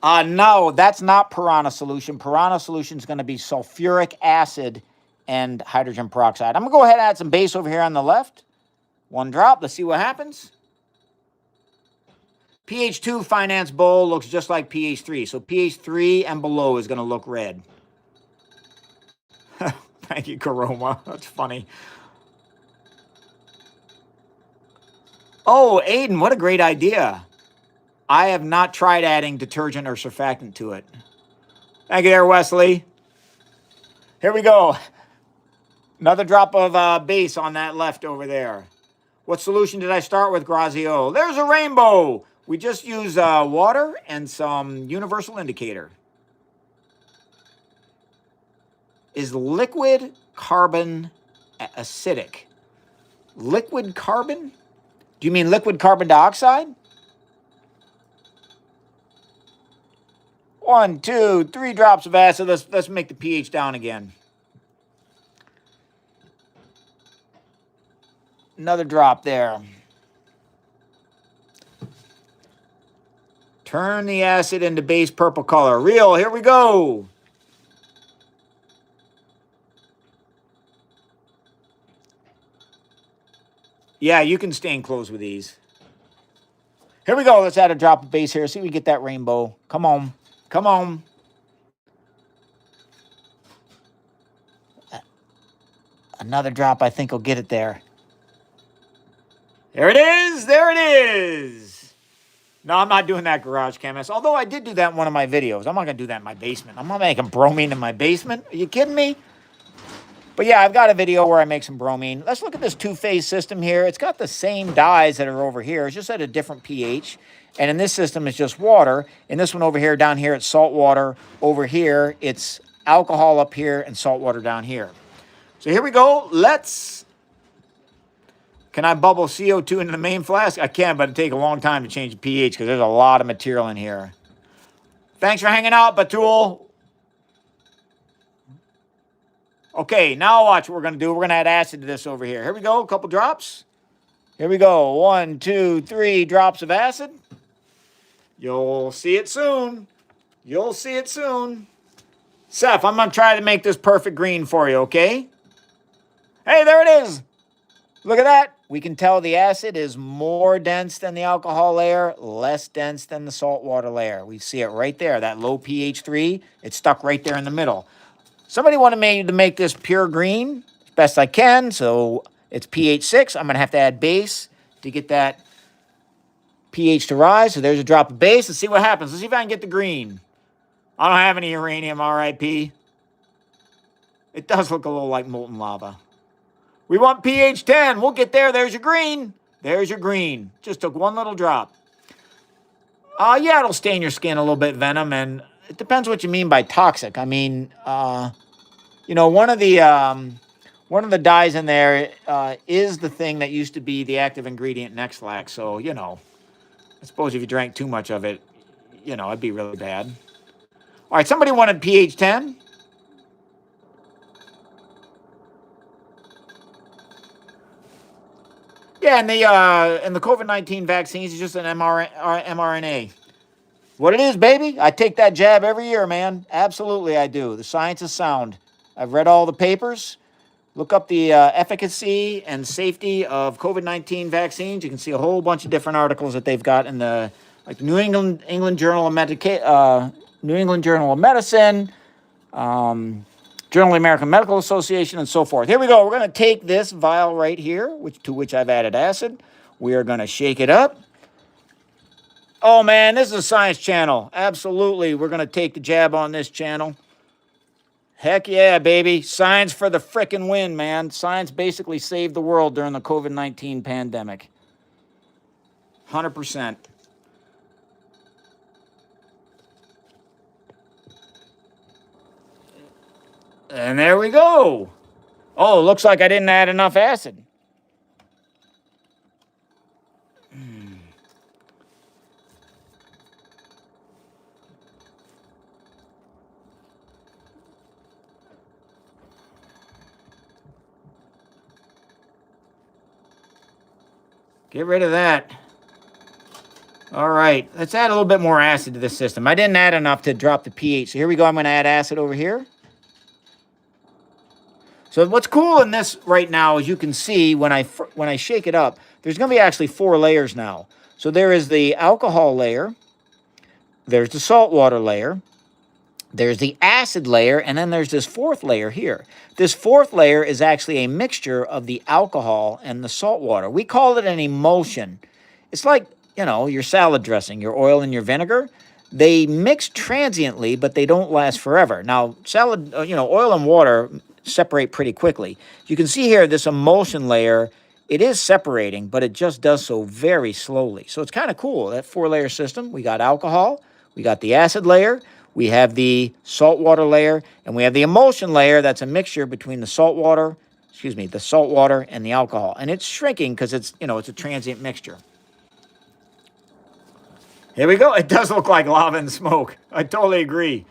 No, that's not piranha solution. Piranha solution is going to be sulfuric acid and hydrogen peroxide. I'm going to go ahead and add some base over here on the left. One drop. Let's see what happens. pH 2 finance bowl looks just like pH 3. So pH 3 and below is going to look red. Thank you, Karoma. That's funny. Oh, Aiden, what a great idea. I have not tried adding detergent or surfactant to it. Thank you there, Wesley. Here we go. Another drop of base on that left over there. What solution did I start with, Grazio? There's a rainbow. We just use water and some universal indicator. Is liquid carbon acidic? Liquid carbon? Do you mean liquid carbon dioxide? 1, 2, 3 drops of acid. Let's make the pH down again. Another drop there. Turn the acid into base purple color. Real, here we go. Yeah, you can stain clothes with these. Here we go. Let's add a drop of base here. See if we get that rainbow. Come on. Come on. Another drop, I think, will get it there. There it is. There it is. No, I'm not doing that, garage chemist. Although I did do that in one of my videos. I'm not going to do that in my basement. I'm not making bromine in my basement. Are you kidding me? But yeah, I've got a video where I make some bromine. Let's look at this two-phase system here. It's got the same dyes that are over here. It's just at a different pH. And in this system, it's just water. In this one over here, down here, it's salt water. Over here, it's alcohol up here and salt water down here. So here we go. Can I bubble CO2 into the main flask? I can, but it'd take a long time to change the pH because there's a lot of material in here. Thanks for hanging out, Batul. Okay, now watch what we're going to do. We're going to add acid to this over here. Here we go, a couple drops. Here we go, 1, 2, 3 drops of acid. You'll see it soon. You'll see it soon. Seth, I'm going to try to make this perfect green for you, okay? Hey, there it is. Look at that. We can tell the acid is more dense than the alcohol layer, less dense than the salt water layer. We see it right there, that low pH 3. It's stuck right there in the middle. Somebody wanted me to make this pure green as best I can, so it's pH 6. I'm going to have to add base to get that pH to rise. So there's a drop of base. Let's see what happens. Let's see if I can get the green. I don't have any uranium, RIP. It does look a little like molten lava. We want pH 10. We'll get there. There's your green. There's your green. Just took one little drop. Yeah, it'll stain your skin a little bit, venom, and it depends what you mean by toxic. I mean, you know, one of the dyes in there is the thing that used to be the active ingredient in X-Lax. So, you know, I suppose if you drank too much of it, you know, it'd be really bad. All right, somebody wanted pH 10. Yeah, and the COVID-19 vaccines is just an mRNA. What it is, baby, I take that jab every year, man. Absolutely, I do. The science is sound. I've read all the papers. Look up the efficacy and safety of COVID-19 vaccines. You can see a whole bunch of different articles that they've got in the New England Journal of Medicine, Journal of the American Medical Association, and so forth. Here we go. We're going to take this vial right here, to which I've added acid. We are going to shake it up. Oh, man, this is a science channel. Absolutely. We're going to take the jab on this channel. Heck yeah, baby. Science for the frickin' win, man. Science basically saved the world during the COVID-19 pandemic. 100%. And there we go. Oh, looks like I didn't add enough acid. Get rid of that. All right, let's add a little bit more acid to this system. I didn't add enough to drop the pH. So here we go. I'm going to add acid over here. So what's cool in this right now, as you can see, when I shake it up, there's going to be actually 4 layers now. So there is the alcohol layer, there's the salt water layer, there's the acid layer, and then there's this 4th layer here. This 4th layer is actually a mixture of the alcohol and the salt water. We call it an emulsion. It's like, you know, your salad dressing, your oil and your vinegar. They mix transiently, but they don't last forever. Now, oil and water separate pretty quickly. You can see here this emulsion layer, it is separating, but it just does so very slowly. So it's kind of cool, that 4-layer system. We got alcohol, we got the acid layer, we have the salt water layer, and we have the emulsion layer that's a mixture between the salt water and the alcohol. And it's shrinking because it's a transient mixture. Here we go. It does look like lava and smoke. I totally agree.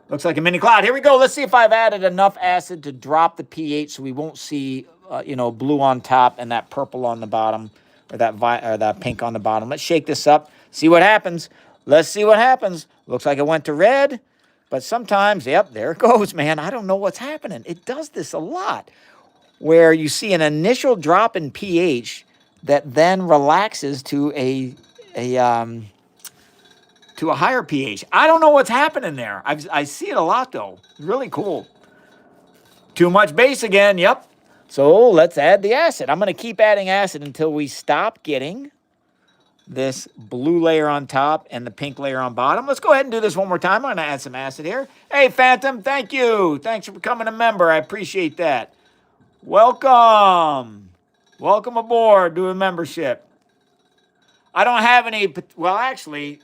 Looks like a mini cloud. Here we go. Let's see if I've added enough acid to drop the pH so we won't see, blue on top and that purple on the bottom, or that pink on the bottom. Let's shake this up. See what happens. Let's see what happens. Looks like it went to red, but sometimes, yep, there it goes, man. I don't know what's happening. It does this a lot, where you see an initial drop in pH that then relaxes to a higher pH. I don't know what's happening there. I see it a lot, though. Really cool. Too much base again. Yep. So let's add the acid. I'm going to keep adding acid until we stop getting this blue layer on top and the pink layer on bottom. Let's go ahead and do this one more time. I'm going to add some acid here. Hey, Phantom, thank you. Thanks for becoming a member. I appreciate that. Welcome. Welcome aboard to a membership. I don't have any, well, actually,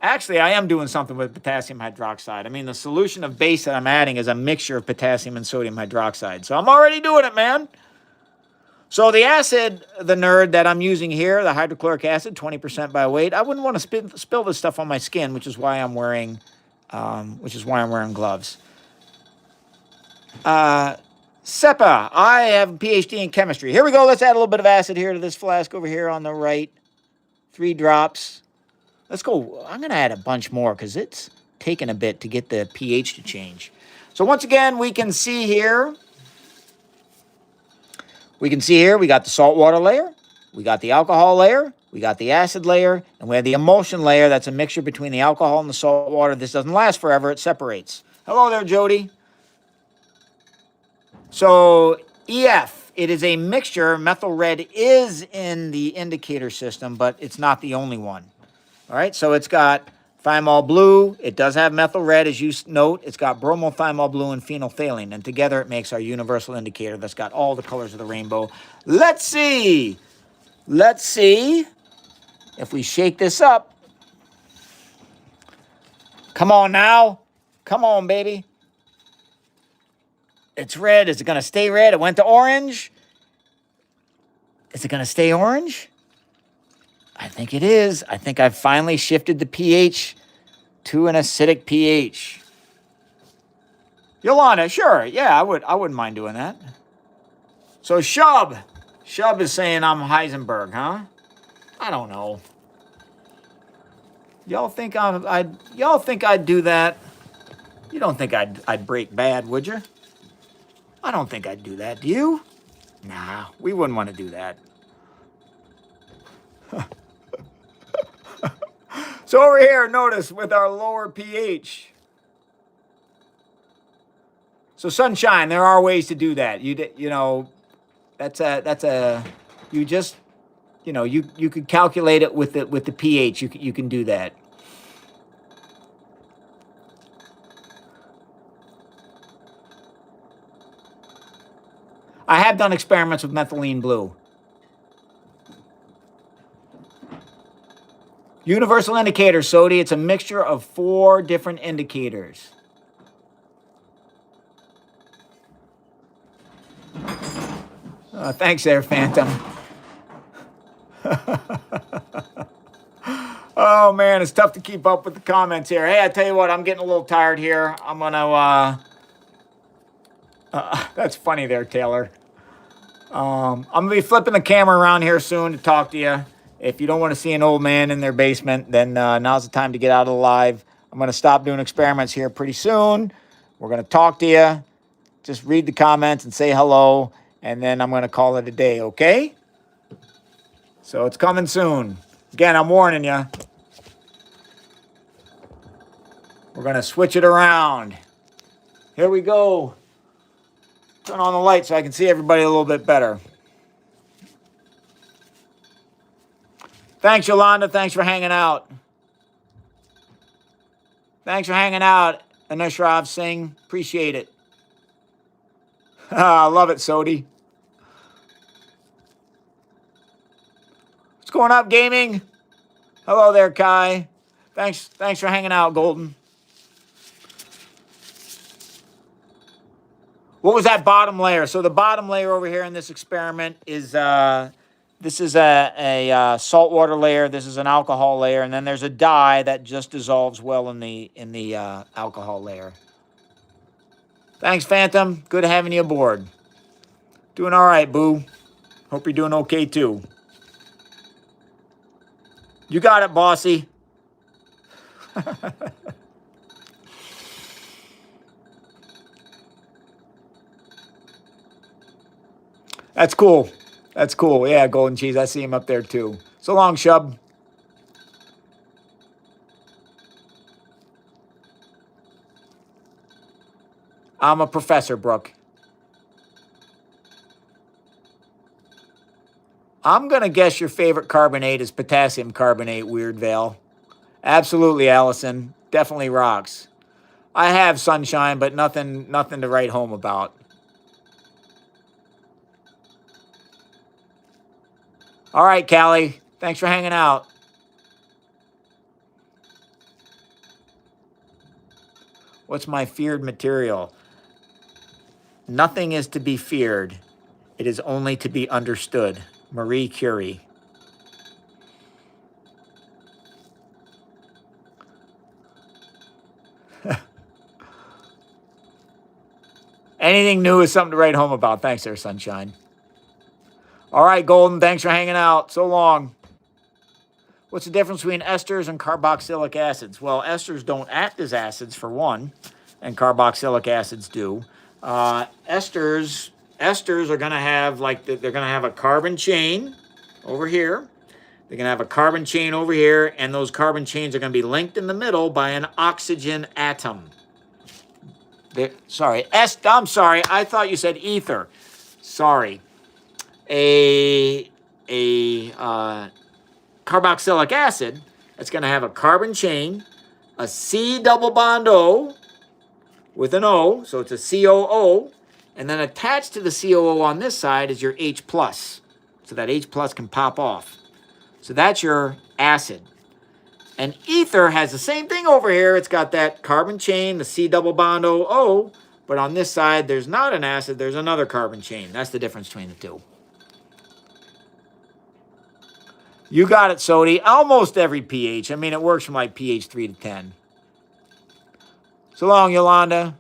I am doing something with potassium hydroxide. I mean, the solution of base that I'm adding is a mixture of potassium and sodium hydroxide. So I'm already doing it, man. So the acid, the nerd that I'm using here, the hydrochloric acid, 20% by weight. I wouldn't want to spill this stuff on my skin, which is why I'm wearing gloves. SEPA, I have a PhD in chemistry. Here we go. Let's add a little bit of acid here to this flask over here on the right. 3 drops. Let's go. I'm going to add a bunch more because it's taken a bit to get the pH to change. So once again, we can see here. We got the salt water layer. We got the alcohol layer. We got the acid layer. And we have the emulsion layer. That's a mixture between the alcohol and the salt water. This doesn't last forever. It separates. Hello there, Jody. So EF, it is a mixture. Methyl red is in the indicator system, but it's not the only one. All right, so it's got thymol blue. It does have methyl red, as you note. It's got bromothymol blue and phenolphthalein, and together it makes our universal indicator that's got all the colors of the rainbow. Let's see. Let's see if we shake this up. Come on now. Come on, baby. It's red. Is it going to stay red? It went to orange. Is it going to stay orange? I think it is. I think I've finally shifted the pH to an acidic pH. Yolanda, sure. Yeah, I wouldn't mind doing that. So Shub is saying I'm Heisenberg, huh? I don't know. Y'all think I'd do that? You don't think I'd break bad, would you? I don't think I'd do that. Do you? Nah, we wouldn't want to do that. So over here, notice with our lower pH. So sunshine, there are ways to do that. You know, you could calculate it with the pH. You can do that. I have done experiments with methylene blue. Universal indicator, Sodi. It's a mixture of 4 different indicators. Thanks there, Phantom. Oh, man, it's tough to keep up with the comments here. Hey, I tell you what, I'm getting a little tired here. I'm going to... that's funny there, Taylor. I'm going to be flipping the camera around here soon to talk to you. If you don't want to see an old man in their basement, then now's the time to get out of the live. I'm going to stop doing experiments here pretty soon. We're going to talk to you. Just read the comments and say hello, and then I'm going to call it a day, okay? So it's coming soon. Again, I'm warning you. We're going to switch it around. Here we go. Turn on the light so I can see everybody a little bit better. Thanks, Yolanda. Thanks for hanging out. Thanks for hanging out, Anushrav Singh. Appreciate it. I love it, Sodi. What's going up, gaming? Hello there, Kai. Thanks for hanging out, Golden. What was that bottom layer? So the bottom layer over here in this experiment is this is a saltwater layer. This is an alcohol layer, and then there's a dye that just dissolves well in the alcohol layer. Thanks, Phantom. Good having you aboard. Doing all right, boo. Hope you're doing okay too. You got it, bossy. That's cool. That's cool. Yeah, Golden Cheese. I see him up there too. So long, Shub. I'm a professor, Brooke. I'm going to guess your favorite carbonate is potassium carbonate, Weird Veil. Absolutely, Allison. Definitely rocks. I have Sunshine, but nothing to write home about. All right, Callie. Thanks for hanging out. What's my feared material? Nothing is to be feared. It is only to be understood. Marie Curie. Anything new is something to write home about. Thanks there, Sunshine. All right, Golden. Thanks for hanging out. So long. What's the difference between esters and carboxylic acids? Well, esters don't act as acids, for one, and carboxylic acids do. Esters are going to have they're going to have a carbon chain over here. They're going to have a carbon chain over here, and those carbon chains are going to be linked in the middle by an oxygen atom. I'm sorry. I thought you said ether. Sorry. A carboxylic acid, it's going to have a carbon chain, a C double bond O with an O, so it's a COO, and then attached to the COO on this side is your H plus, so that H plus can pop off. So that's your acid. And ether has the same thing over here. It's got that carbon chain, the C double bond OO, but on this side there's not an acid, there's another carbon chain. That's the difference between the two. You got it, Sodi. Almost every pH. I mean, it works from like pH 3 to 10. So long, Yolanda.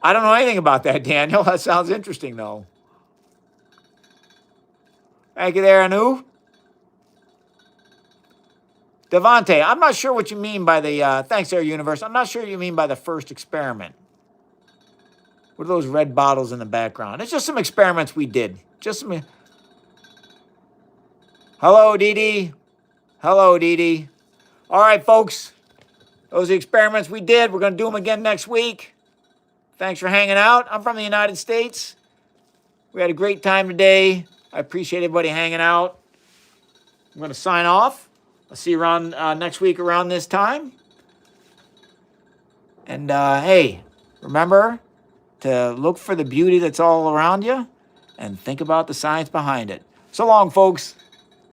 I don't know anything about that, Daniel. That sounds interesting, though. Thank you there, Anu. Devante, I'm not sure what you mean by the, thanks there, Universe. I'm not sure what you mean by the first experiment. What are those red bottles in the background? It's just some experiments we did. Just some. Hello, Dee Dee. Hello, Dee Dee. All right, folks. Those are the experiments we did. We're going to do them again next week. Thanks for hanging out. I'm from the United States. We had a great time today. I appreciate everybody hanging out. I'm going to sign off. I'll see you around next week around this time. And hey, remember to look for the beauty that's all around you and think about the science behind it. So long, folks.